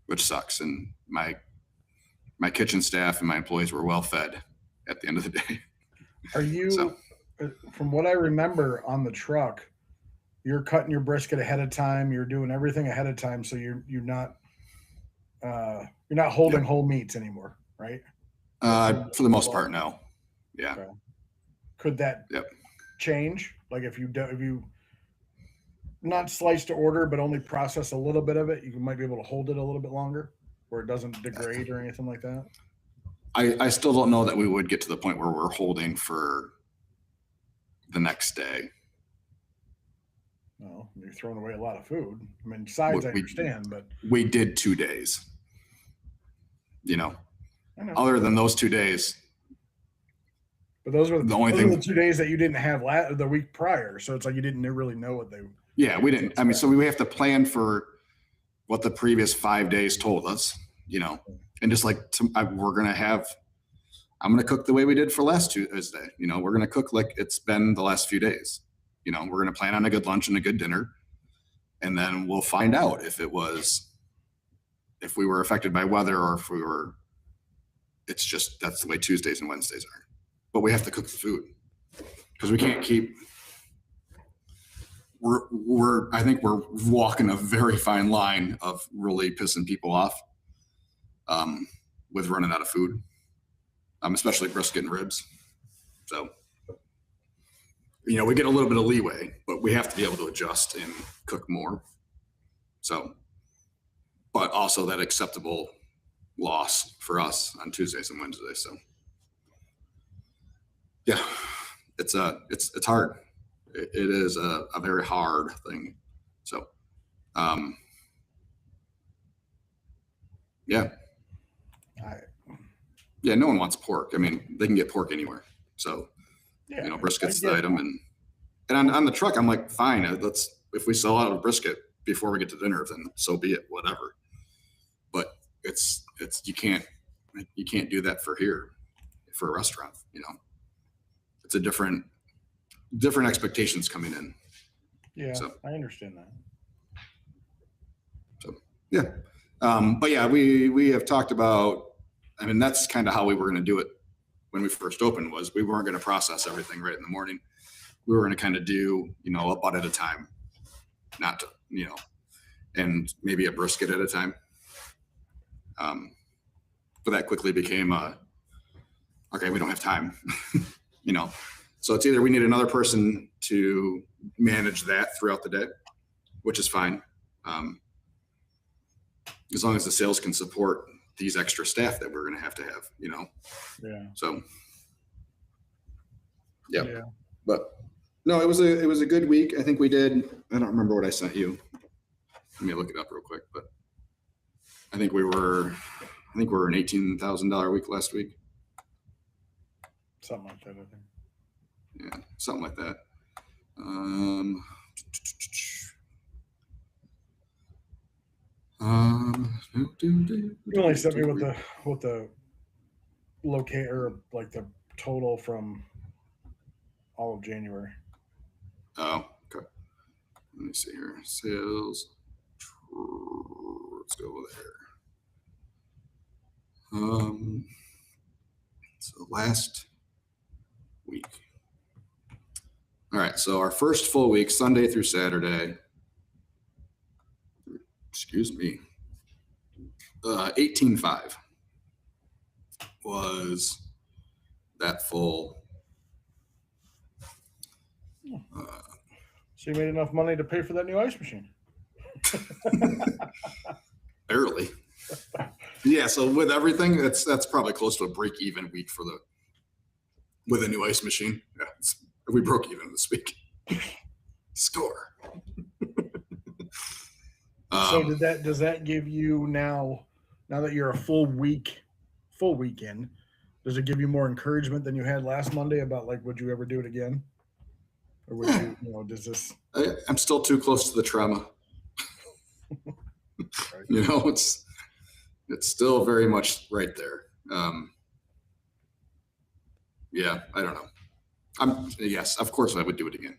which sucks. And my kitchen staff and my employees were well fed at the end of the day. Are you, So from what I remember on the truck, you're cutting your brisket ahead of time. You're doing everything ahead of time, so you're not holding Yep. whole meats anymore, right? for the most part, no. Yeah. Okay. Could that Yep. change? Like if you not slice to order, but only process a little bit of it, you might be able to hold it a little bit longer, where it doesn't degrade or anything like that. I still don't know that we would get to the point where we're holding for the next day. No, you're throwing away a lot of food. I mean, sides I understand, but We did 2 days. You know, I know. other than those 2 days, But those were the only those thing- were the 2 days that you didn't have the week prior. So it's like you didn't really know what they. yeah, we didn't. I mean, so we have to plan for what the previous 5 days told us, you know, and just like we're going to have, I'm going to cook the way we did for last Tuesday. You know, we're going to cook like it's been the last few days. You know, we're going to plan on a good lunch and a good dinner. And then we'll find out if we were affected by weather or if it's just, that's the way Tuesdays and Wednesdays are. But we have to cook the food because we can't keep, I think we're walking a very fine line of really pissing people off with running out of food, especially brisket and ribs. So, you know, we get a little bit of leeway, but we have to be able to adjust and cook more. So, but also that acceptable loss for us on Tuesdays and Wednesdays. So, yeah, it's hard. It is a very hard thing. So, yeah. Yeah, no one wants pork. I mean, they can get pork anywhere. So, Yeah, you know, brisket's the item. And on the truck, I'm like, fine, if we sell out of brisket before we get to dinner, then so be it, whatever. But it's you can't do that for a restaurant, you know. It's a different expectations coming in. Yeah, So I understand that. So yeah. But yeah, we have talked about, I mean, that's kind of how we were going to do it when we first opened, was we weren't going to process everything right in the morning. We were going to kind of do, you know, a butt at a time, not to, you know, and maybe a brisket at a time. But that quickly became okay, we don't have time, you know. So it's either we need another person to manage that throughout the day, which is fine. As long as the sales can support these extra staff that we're going to have, you know? Yeah. So, yeah. But no, it was a good week. I think we did. I don't remember what I sent you. Let me look it up real quick, but I think we were an $18,000 week last week. Something like that, I think. Yeah, something like that. You only sent me what the locate or like the total from all of January. Oh, okay. Let me see here. Sales. Let's go there. So last week. All right. So our first full week, Sunday through Saturday. Excuse me. 18.5 was that full. So you made enough money to pay for that new ice machine. Barely. Yeah, so with everything, that's probably close to a break-even week with a new ice machine. Yeah, we broke even this week. Score. So does that give you now that you're a full weekend, does it give you more encouragement than you had last Monday about like, would you ever do it again? Or would you does this? I'm still too close to the trauma. Right. You know, it's still very much right there. Yeah, I don't know. Yes, of course I would do it again.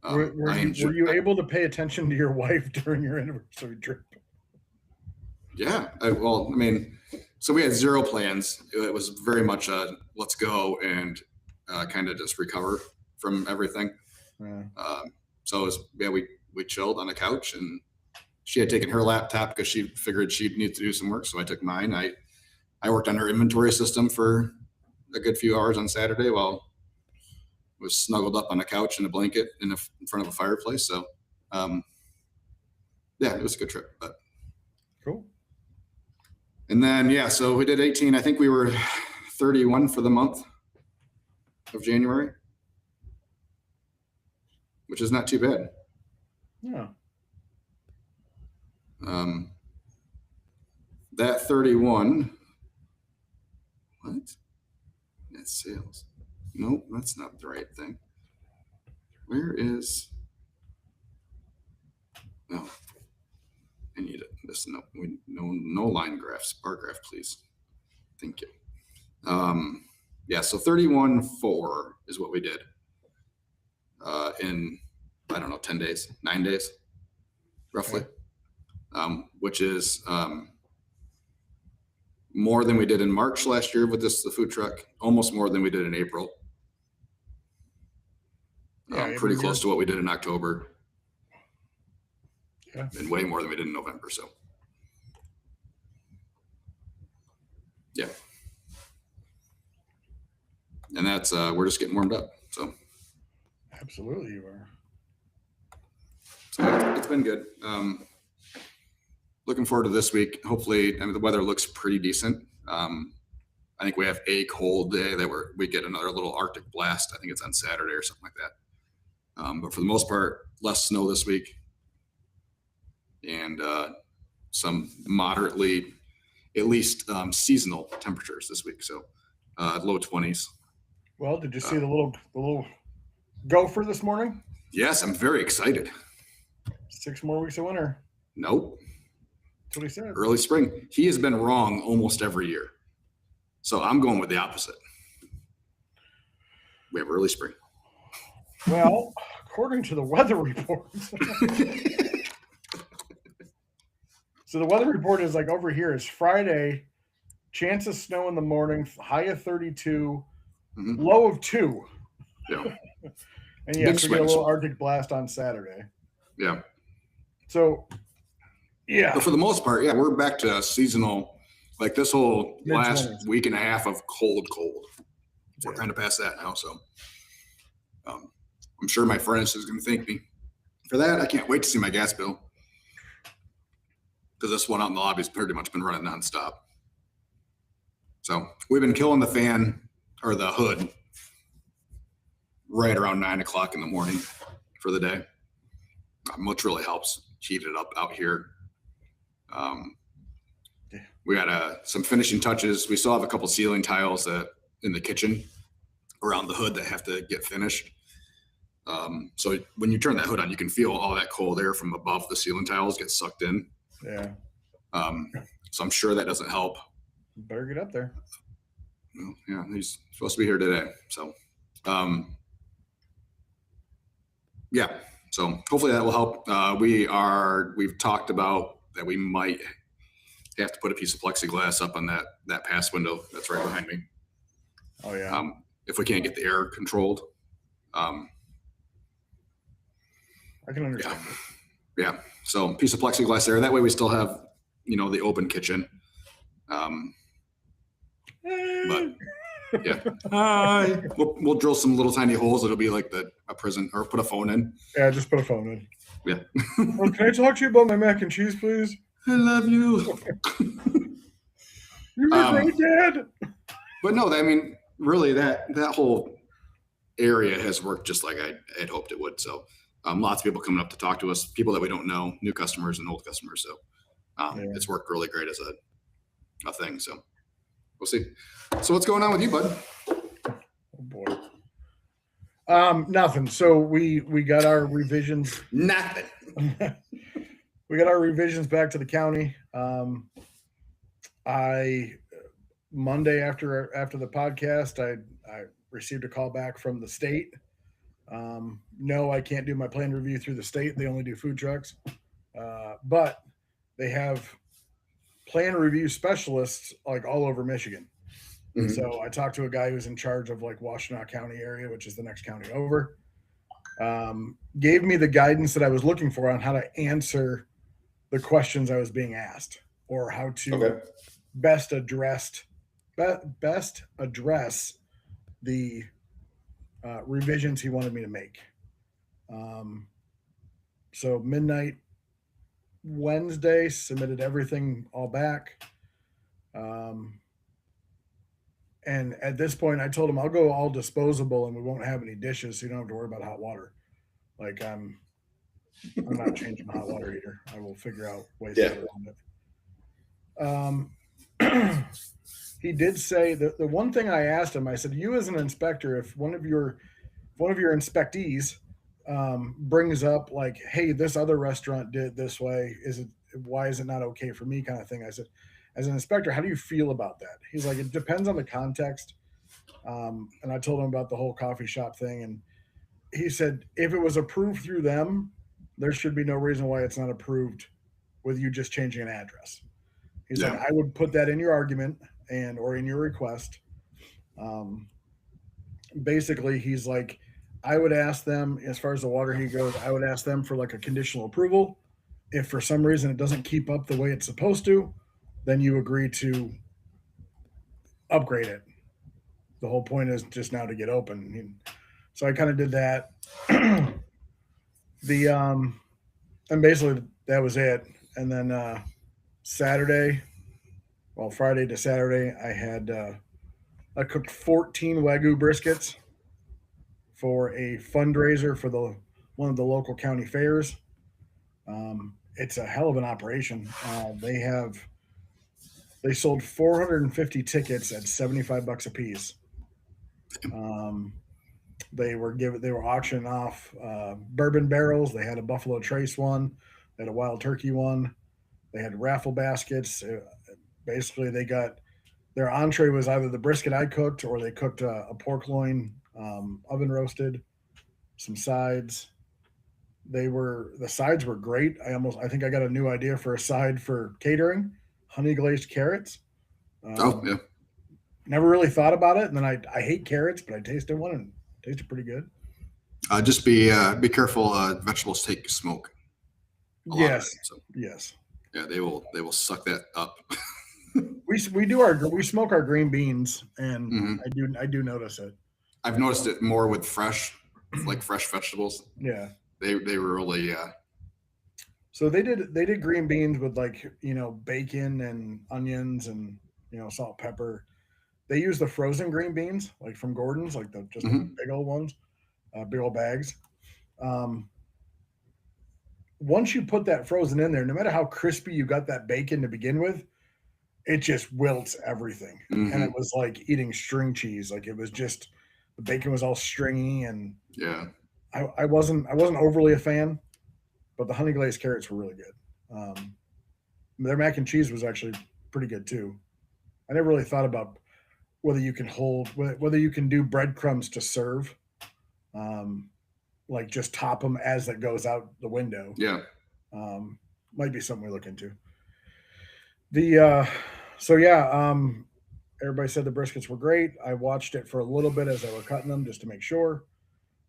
Were you able to pay attention to your wife during your anniversary trip? Yeah. So we had zero plans. It was very much a let's go. And kind of just recover from everything. Yeah. So it was, we chilled on the couch, and she had taken her laptop because she figured she'd need to do some work. So I took mine. I worked on her inventory system for a good few hours on Saturday while I was snuggled up on a couch in a blanket in front of a fireplace. So, yeah, it was a good trip. But Cool. and then so we did 18. I think we were 31 for the month of January, which is not too bad. Yeah. That 31. What? Net sales. Nope, that's not the right thing. Where is? Oh, I need it. This no line graphs. Bar graph, please. Thank you. So 31.4 is what we did. In I don't know, 10 days, 9 days, roughly. Okay. Which is more than we did in March last year with the food truck, almost more than we did in April. Pretty close to what we did in October. Yeah. And way more than we did in November. So, yeah. And that's, we're just getting warmed up. So, absolutely, you are. So it's been good. Looking forward to this week. Hopefully, I mean, the weather looks pretty decent. I think we have a cold day that we get another little Arctic blast. I think it's on Saturday or something like that. But for the most part, less snow this week, and some moderately, at least seasonal temperatures this week. So low 20s. Well, did you see the little gopher this morning? Yes, I'm very excited. 6 more weeks of winter. Nope. That's what he said. Early spring. He has been wrong almost every year. So I'm going with the opposite. We have early spring. Well, according to the weather report. So the weather report is like over here is Friday, chance of snow in the morning, high of 32, low of 2. Yeah. And yes, we get a little Arctic blast on Saturday. Yeah. So, yeah. But for the most part, we're back to seasonal. Like this whole Mid-20s. last week and a half of cold. We're kind of past that now. So I'm sure my furnace is going to thank me for that. I can't wait to see my gas bill, because this one out in the lobby has pretty much been running nonstop. So we've been killing the fan or the hood right around 9 o'clock in the morning for the day, which really helps heat it up out here. We got some finishing touches. We still have a couple ceiling tiles that in the kitchen around the hood that have to get finished. So when you turn that hood on, you can feel all that cold air from above the ceiling tiles get sucked in. Yeah. So I'm sure that doesn't help. Better get up there. Well, yeah, he's supposed to be here today. So, so hopefully that will help. We've talked about that we might have to put a piece of plexiglass up on that pass window that's right behind me. Oh yeah. If we can't get the air controlled. I can understand. Yeah. So piece of plexiglass there. That way we still have, the open kitchen. But yeah, we'll drill some little tiny holes. It'll be like a prison, or put a phone in. Yeah, just put a phone in. Yeah. Well, can I talk to you about my mac and cheese, please? I love you. You're my great dad. But no, I mean, really, that whole area has worked just like I had hoped it would. So lots of people coming up to talk to us, people that we don't know, new customers and old customers. So it's worked really great as a thing. So we'll see. So what's going on with you, bud? Oh boy. Nothing. So we got our revisions. Nothing. We got our revisions back to the county. Monday after the podcast, I received a call back from the state. No, I can't do my plan review through the state. They only do food trucks. But they have plan review specialists like all over Michigan. Mhm. So I talked to a guy who's in charge of like Washtenaw County area, which is the next county over. Gave me the guidance that I was looking for on how to answer the questions I was being asked, or how to Okay. best address the revisions he wanted me to make. So midnight Wednesday, submitted everything all back. And at this point, I told him I'll go all disposable and we won't have any dishes, so you don't have to worry about hot water. Like I'm not changing the hot water heater. I will figure out ways to get around it. He did say that the one thing I asked him, I said, "You as an inspector, if one of your inspectees brings up like, hey, this other restaurant did it this way, why is it not okay for me?" kind of thing. I said, as an inspector, how do you feel about that? He's like, it depends on the context. And I told him about the whole coffee shop thing, and he said, if it was approved through them, there should be no reason why it's not approved with you just changing an address. He's like, I would put that in your argument or in your request. Basically, he's like, I would ask them, as far as the water heat goes, I would ask them for like a conditional approval. If for some reason it doesn't keep up the way it's supposed to, then you agree to upgrade it. The whole point is just now to get open. So I kind of did that. And basically that was it. And then Friday to Saturday, I cooked 14 Wagyu briskets for a fundraiser for one of the local county fairs. It's a hell of an operation. They sold 450 tickets at $75 a piece. They were auctioning off bourbon barrels. They had a Buffalo Trace one. They had a Wild Turkey one. They had raffle baskets. Basically, they got their entree was either the brisket I cooked, or they cooked a pork loin, oven roasted, some sides. The sides were great. I think I got a new idea for a side for catering: honey glazed carrots. Yeah. Never really thought about it, and then I hate carrots, but I tasted one and it tasted pretty good. Just be careful. Vegetables take smoke. Yes. So. Yes. Yeah, they will suck that up. we smoke our green beans, and I do notice it. I've noticed it more with fresh vegetables. Yeah. They were really So they did green beans with bacon and onions and salt, pepper. They use the frozen green beans like from Gordon's, like the big old ones, big old bags. Once you put that frozen in there, no matter how crispy you got that bacon to begin with, it just wilts everything. And it was like eating string cheese. Like it was just, the bacon was all stringy, and I wasn't overly a fan, but the honey glazed carrots were really good. Their mac and cheese was actually pretty good too. I never really thought about whether you can do breadcrumbs to serve, like just top them as it goes out the window. Yeah. Might be something we look into. Everybody said the briskets were great. I watched it for a little bit as they were cutting them just to make sure.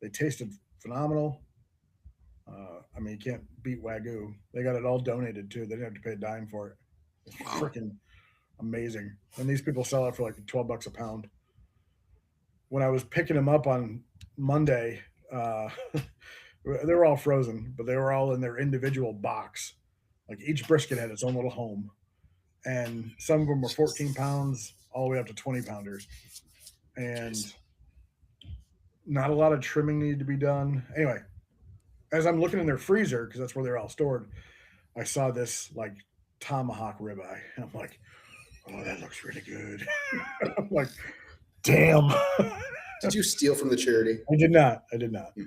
They tasted phenomenal. You can't beat Wagyu. They got it all donated too. They didn't have to pay a dime for it. It's freaking amazing. And these people sell it for like $12 a pound. When I was picking them up on Monday, they were all frozen, but they were all in their individual box. Like each brisket had its own little home. And some of them were 14 pounds all the way up to 20 pounders. And not a lot of trimming needed to be done. Anyway, as I'm looking in their freezer, because that's where they're all stored, I saw this like tomahawk ribeye. And I'm like, oh, that looks really good. I'm like, damn. Did you steal from the charity? I did not. Okay.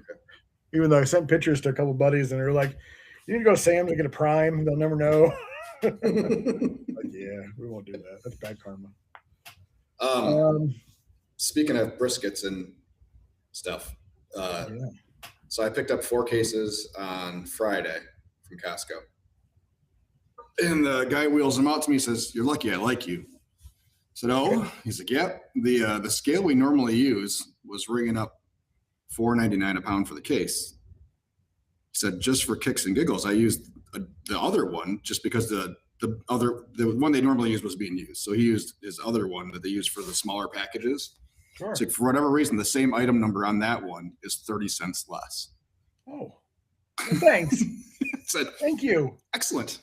Even though I sent pictures to a couple buddies, and they were like, you need to go to Sam's and get a prime. They'll never know. Like, yeah, we won't do that. That's bad karma. Speaking of briskets and stuff, so I picked up 4 cases on Friday from Costco. And the guy wheels them out to me and says, "You're lucky I like you." said, oh, he's like, yep. The scale we normally use was ringing up $4.99 a pound for the case. He said, just for kicks and giggles, I used the other one just because the one they normally use was being used. So he used his other one that they use for the smaller packages. Sure. So for whatever reason, the same item number on that one is 30 cents less. Oh, well, thanks. Said, Thank you. excellent.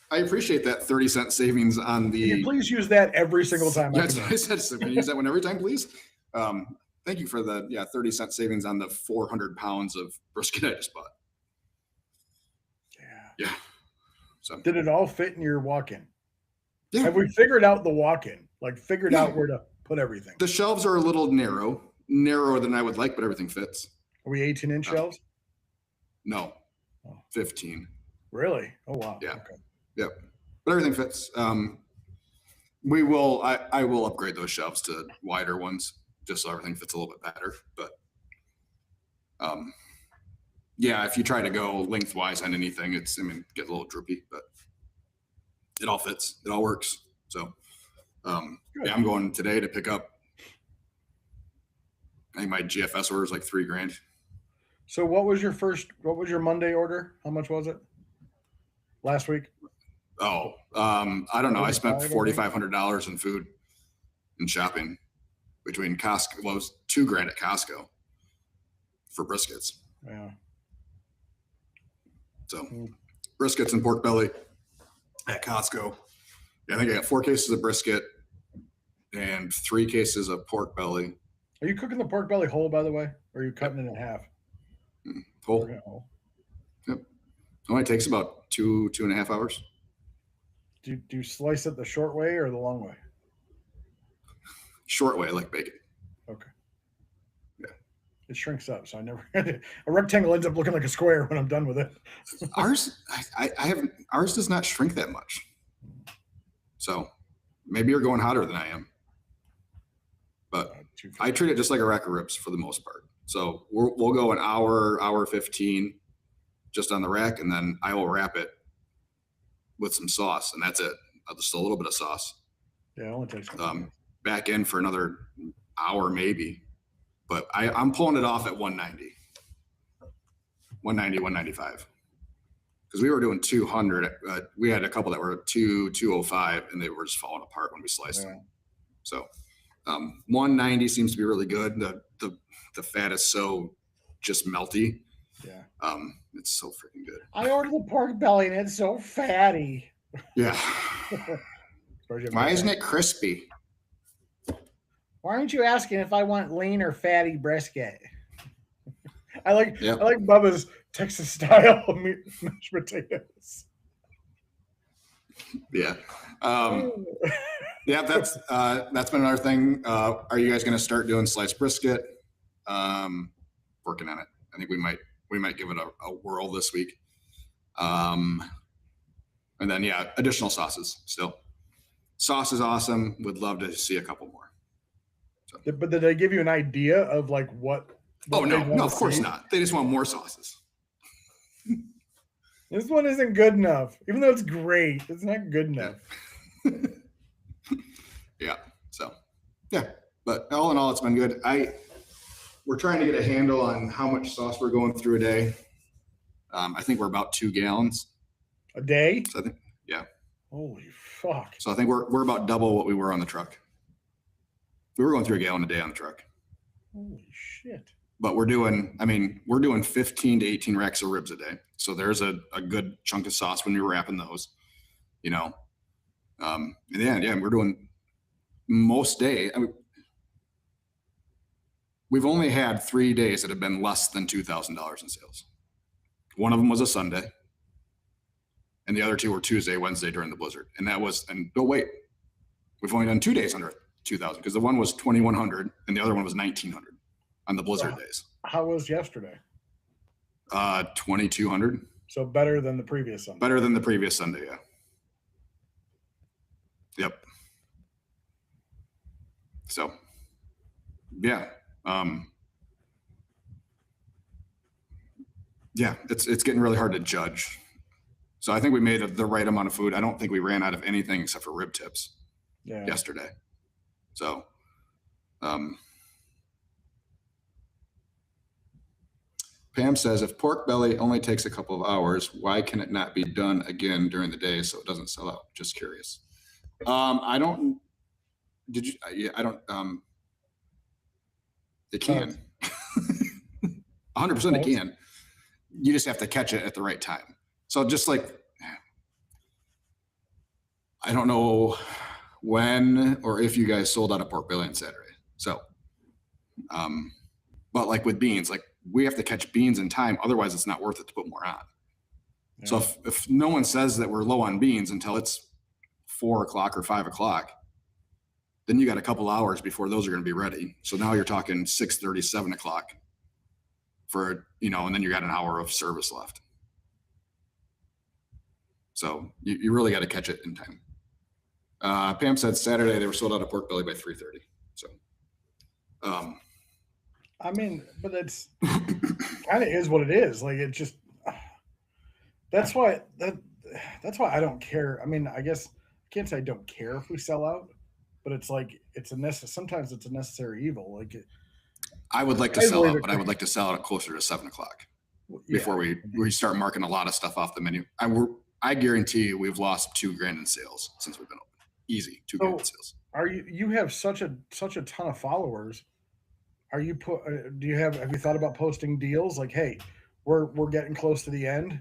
I appreciate that 30-cent savings on the. Can you please use that every single time? That's what I said. So can you use that one every time, please? Thank you for the 30-cent savings on the 400 pounds of brisket I just bought. Yeah. So did it all fit in your walk-in? Yeah. Have we figured out the walk-in? Like figured out where to put everything? The shelves are a little narrower than I would like, but everything fits. Are we 18-inch shelves? No, 15. Really? Oh wow. Yeah. Okay. Yep. But everything fits. We will. I will upgrade those shelves to wider ones just so everything fits a little bit better. But yeah, if you try to go lengthwise on anything, get a little droopy, but it all fits. It all works. So yeah, I'm going today to pick up. I think my GFS order is like $3,000. So what was your Monday order? How much was it last week? Oh, I don't know. I spent $4,500 in food and shopping between Costco. Well, it was $2,000 at Costco for briskets. Yeah. So briskets and pork belly at Costco. Yeah, I think I got 4 cases of brisket and 3 cases of pork belly. Are you cooking the pork belly whole, by the way? Or are you cutting it in half? Whole. Yep. Only takes about 2.5 hours. Do you slice it the short way or the long way? Short way, like bacon. Okay. Yeah. It shrinks up, so I never. A rectangle ends up looking like a square when I'm done with it. Ours, I haven't. Ours does not shrink that much. So maybe you're going hotter than I am. But I treat it just like a rack of ribs for the most part. So we'll go an hour 15 just on the rack, and then I will wrap it with some sauce, and that's it. Just a little bit of sauce. Yeah, it only takes back in for another hour maybe. But I'm pulling it off at 190. 195. Because we were doing 200. We had a couple that were at 205, and they were just falling apart when we sliced them. So 190 seems to be really good. The fat is so just melty. Yeah. It's so freaking good. I ordered the pork belly and it's so fatty. Yeah. Why isn't it crispy? Why aren't you asking if I want lean or fatty brisket? I like Bubba's Texas style mashed potatoes. Yeah. Yeah, that's been another thing. Are you guys going to start doing sliced brisket? Working on it. I think we might give it a whirl this week. And then additional sauces still. Sauce is awesome. Would love to see a couple more. So. But did they give you an idea of like what Oh no, of course not. They just want more sauces. This one isn't good enough. Even though it's great, it's not good enough. Yeah. So yeah. But all in all, it's been good. We're trying to get a handle on how much sauce we're going through a day. I think we're about 2 gallons a day. So I think, yeah. Holy fuck! So I think we're about double what we were on the truck. We were going through 1 gallon a day on the truck. Holy shit! But we're doing 15 to 18 racks of ribs a day. So there's a good chunk of sauce when you're wrapping those. And we're doing most day. We've only had 3 days that have been less than $2,000 in sales. One of them was a Sunday, and the other 2 were Tuesday, Wednesday during the blizzard. We've only done 2 days under 2,000 because the one was 2,100 and the other one was 1,900 on the blizzard days. How was yesterday? 2,200. So better than the previous Sunday. Better than the previous Sunday, yeah. Yep. So, yeah. It's getting really hard to judge. So I think we made the right amount of food. I don't think we ran out of anything except for rib tips yesterday. So, Pam says, if pork belly only takes a couple of hours, why can it not be done again during the day so it doesn't sell out? Just curious. I don't. Did you? Yeah, I don't. It can. 100% it can. You just have to catch it at the right time. So just like, I don't know when or if you guys sold out of pork belly on Saturday. So, but like with beans, like we have to catch beans in time. Otherwise it's not worth it to put more on. Yeah. So if no one says that we're low on beans until it's 4 o'clock or 5 o'clock, then you got a couple hours before those are going to be ready. So now you're talking 6:30, 7 o'clock for, and then you got an hour of service left. So you really got to catch it in time. Pam said Saturday they were sold out of pork belly by 3:30. So, I mean, but that's kind of is what it is. Like it just that's why I don't care. I mean, I guess I can't say I don't care if we sell out, but it's like sometimes it's a necessary evil. Like I would like to sell out, but I would like to sell out closer to 7 o'clock before we start marking a lot of stuff off the menu. I guarantee you we've lost $2,000 in sales since we've been open. Easy, $2,000 in sales. Are you have such a ton of followers? Are you have you thought about posting deals like, hey, we're getting close to the end?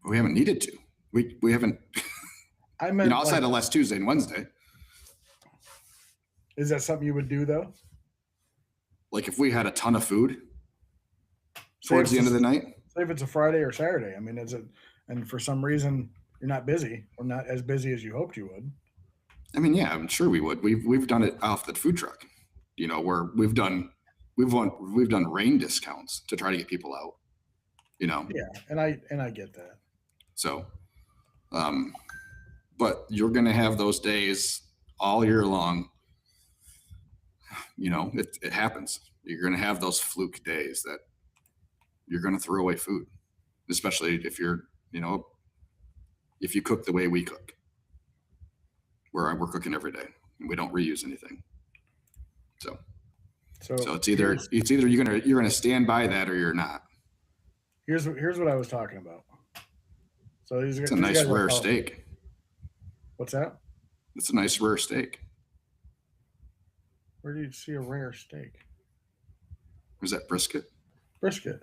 We haven't needed to. We haven't. I meant outside of last Tuesday and Wednesday. Is that something you would do though? Like if we had a ton of food towards the end of the night. Say if it's a Friday or Saturday. I mean, and for some reason you're not busy or not as busy as you hoped you would. I mean, yeah, I'm sure we would. We've done it off the food truck, where we've done rain discounts to try to get people out, Yeah, and I get that. So, but you're going to have those days all year long. It happens. You're going to have those fluke days that you're going to throw away food, especially if you're, if you cook the way we cook, where we're cooking every day and we don't reuse anything. So it's either you're going to stand by that or you're not. Here's what I was talking about. So it's a nice rare steak. What's that? It's a nice rare steak. Where do you see a rare steak? Was that brisket? Brisket.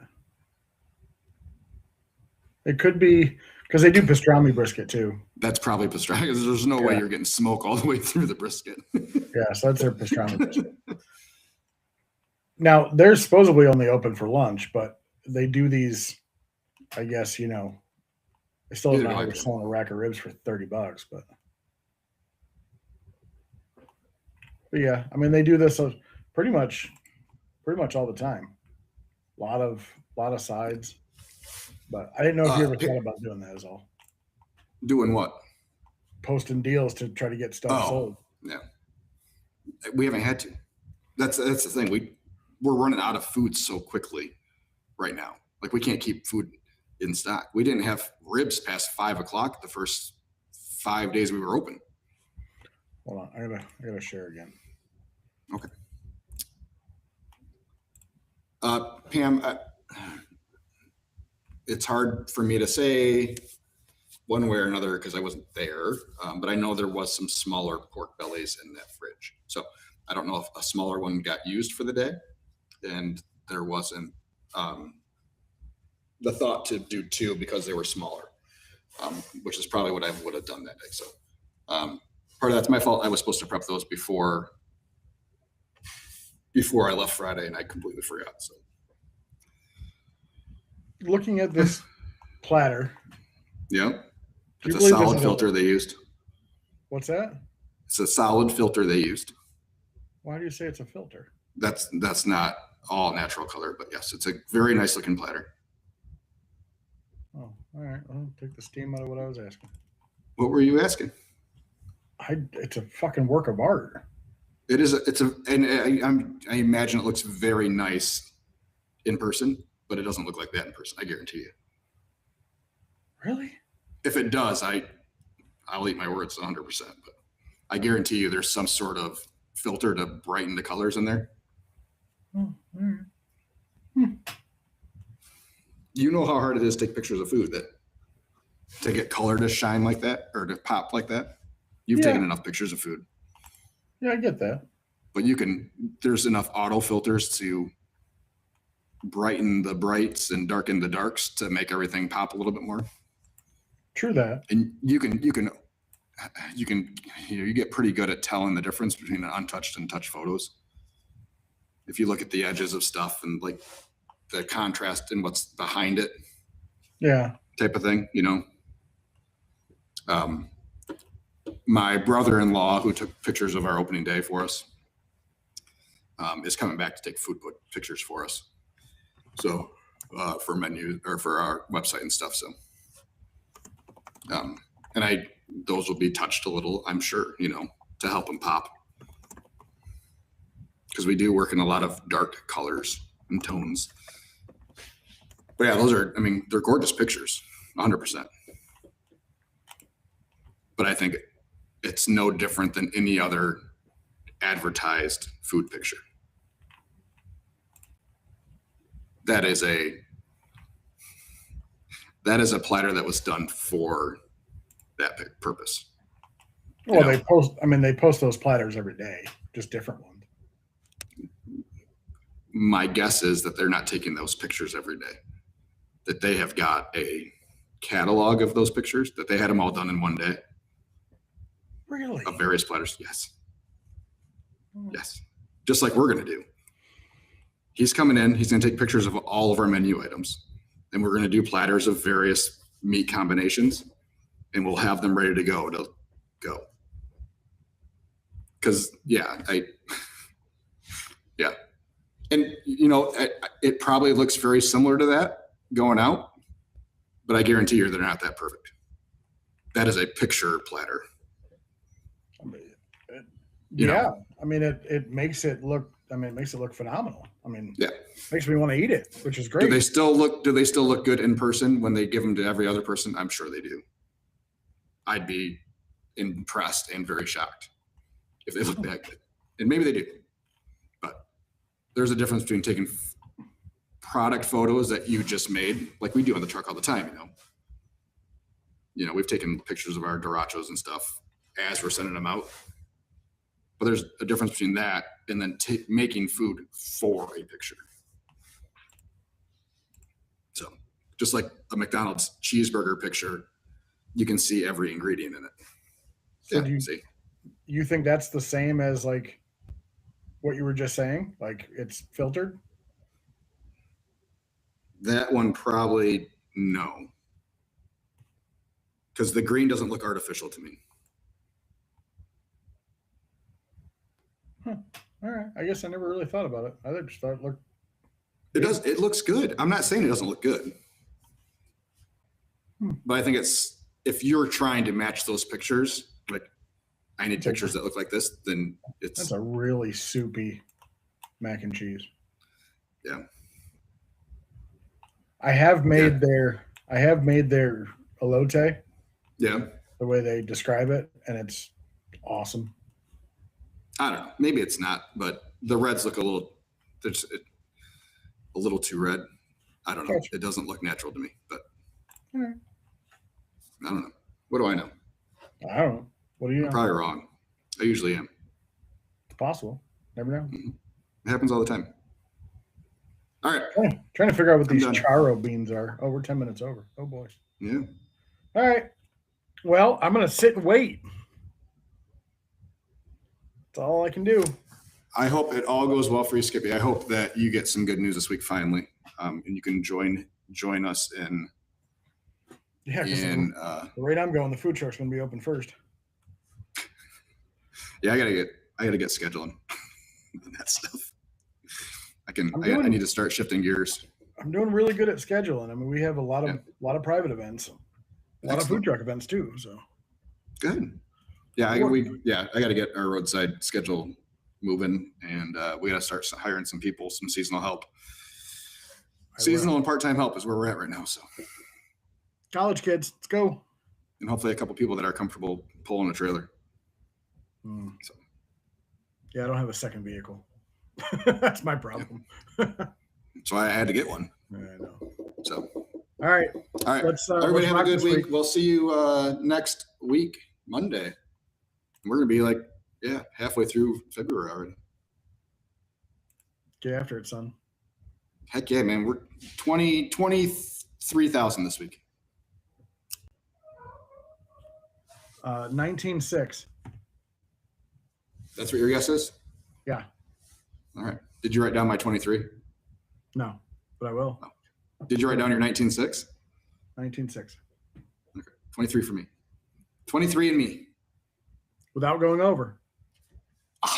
It could be because they do pastrami brisket too. That's probably pastrami. There's no way you're getting smoke all the way through the brisket. Yeah, so that's their pastrami brisket. Now they're supposedly only open for lunch, but they do these. I guess they still don't know how they're selling a rack of ribs for $30, but yeah, I mean they do this pretty much all the time. A lot of sides, but I didn't know if you ever thought about doing that. Is all. Doing what? Posting deals to try to get stuff sold. Yeah, we haven't had to. That's the thing. We're running out of food so quickly right now. Like we can't keep food in stock. We didn't have ribs past 5 o'clock the first 5 days we were open. Hold on, I gotta share again. Okay. Pam, it's hard for me to say one way or another because I wasn't there, but I know there was some smaller pork bellies in that fridge. So I don't know if a smaller one got used for the day, and there wasn't the thought to do 2 because they were smaller, which is probably what I would have done that day. So part of that's my fault. I was supposed to prep those before I left Friday, and I completely forgot. So looking at this platter. Yeah. It's a solid filter they used. What's that? It's a solid filter they used. Why do you say it's a filter? That's not all natural color, but yes, it's a very nice looking platter. Oh, all right. I'll take the steam out of what I was asking. What were you asking? It's a fucking work of art. It is. I imagine it looks very nice in person, but it doesn't look like that in person. I guarantee you. Really? If it does, I'll eat my words 100%. But I guarantee you there's some sort of filter to brighten the colors in there. Oh, all right. You know how hard it is to take pictures of food to get color to shine like that or to pop like that. You've Yeah. taken enough pictures of food, Yeah, I get that. but there's enough auto filters to brighten the brights and darken the darks to make everything pop a little bit more. True that. And you get pretty good at telling the difference between an untouched and touched photos. If you look at the edges of stuff and like the contrast and what's behind it, Yeah. type of thing, my brother-in-law, who took pictures of our opening day for us, is coming back to take food pictures for us. So for menu or for our website and stuff. So, and those will be touched a little, I'm sure, to help them pop. Because we do work in a lot of dark colors and tones. But yeah, they're gorgeous pictures, 100%. But I think it's no different than any other advertised food picture. That is a platter that was done for that purpose. Well, they post those platters every day, just different ones. My guess is that they're not taking those pictures every day, that they have got a catalog of those pictures, that they had them all done in one day. Really? Of various platters. Yes. Yes. Just like we're going to do. He's coming in, he's going to take pictures of all of our menu items, and we're going to do platters of various meat combinations, and we'll have them ready to go. Because yeah. And it probably looks very similar to that going out, but I guarantee you they're not that perfect. That is a picture platter. It makes it look phenomenal. Yeah. Makes me want to eat it, which is great. Do they still look good in person when they give them to every other person? I'm sure they do. I'd be impressed and very shocked if they look that good. And maybe they do. But there's a difference between taking product photos that you just made, like we do on the truck all the time, we've taken pictures of our Dorachos and stuff as we're sending them out. But there's a difference between that and then making food for a picture. So just like a McDonald's cheeseburger picture, you can see every ingredient in it. So you think that's the same as like what you were just saying? Like it's filtered? That one probably no. Because the green doesn't look artificial to me. All right. I guess I never really thought about it. I just thought it looked. It looks good. I'm not saying it doesn't look good. But I think if you're trying to match those pictures, like I need pictures that look like this, then that's a really soupy mac and cheese. Yeah. I have made their elote. Yeah. The way they describe it, and it's awesome. I don't know. Maybe it's not, but the reds look a little too red. I don't know. Gotcha. It doesn't look natural to me, but right. I don't know. What do I know? I don't know. What do you know? I'm probably wrong. I usually am. It's possible. Never know. Mm-hmm. It happens all the time. All right. Trying to figure out what these charo beans are. Oh, we're 10 minutes over. Oh boy. Yeah. All right. Well, I'm going to sit and wait. That's all I can do. I hope it all goes well for you, Skippy. I hope that you get some good news this week finally, and you can join us in. Yeah, the rate I'm going, the food truck's going to be open first. Yeah, I gotta get scheduling that stuff. I need to start shifting gears. I'm doing really good at scheduling. We have a lot of private events, a lot of food truck events too. So good. Yeah, I got to get our roadside schedule moving, and we got to start hiring some people, some seasonal help. Seasonal and part-time help is where we're at right now. So, college kids, let's go. And hopefully, a couple people that are comfortable pulling a trailer. So. Yeah, I don't have a second vehicle. That's my problem. So I had to get one. I know. So, all right. All right. Let's, everybody let's have a rock good this week. We'll see you next week, Monday. We're going to be like, halfway through February already. Get after it, son. Heck yeah, man. We're 23,000 this week. 19.6. That's what your guess is? Yeah. All right. Did you write down my 23? No, but I will. Did you write down your 19.6? 19.6. Okay. 23 for me. 23 and me. Without going over. All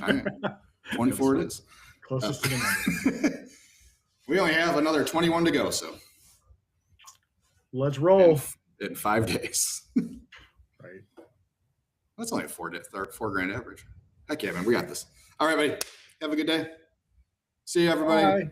right. 24 it is. Closest to the number. We only have another 21 to go, so. Let's roll. In 5 days. Right. That's only a $4 grand average. Heck yeah, man. We got this. All right, buddy. Have a good day. See you, everybody. Bye.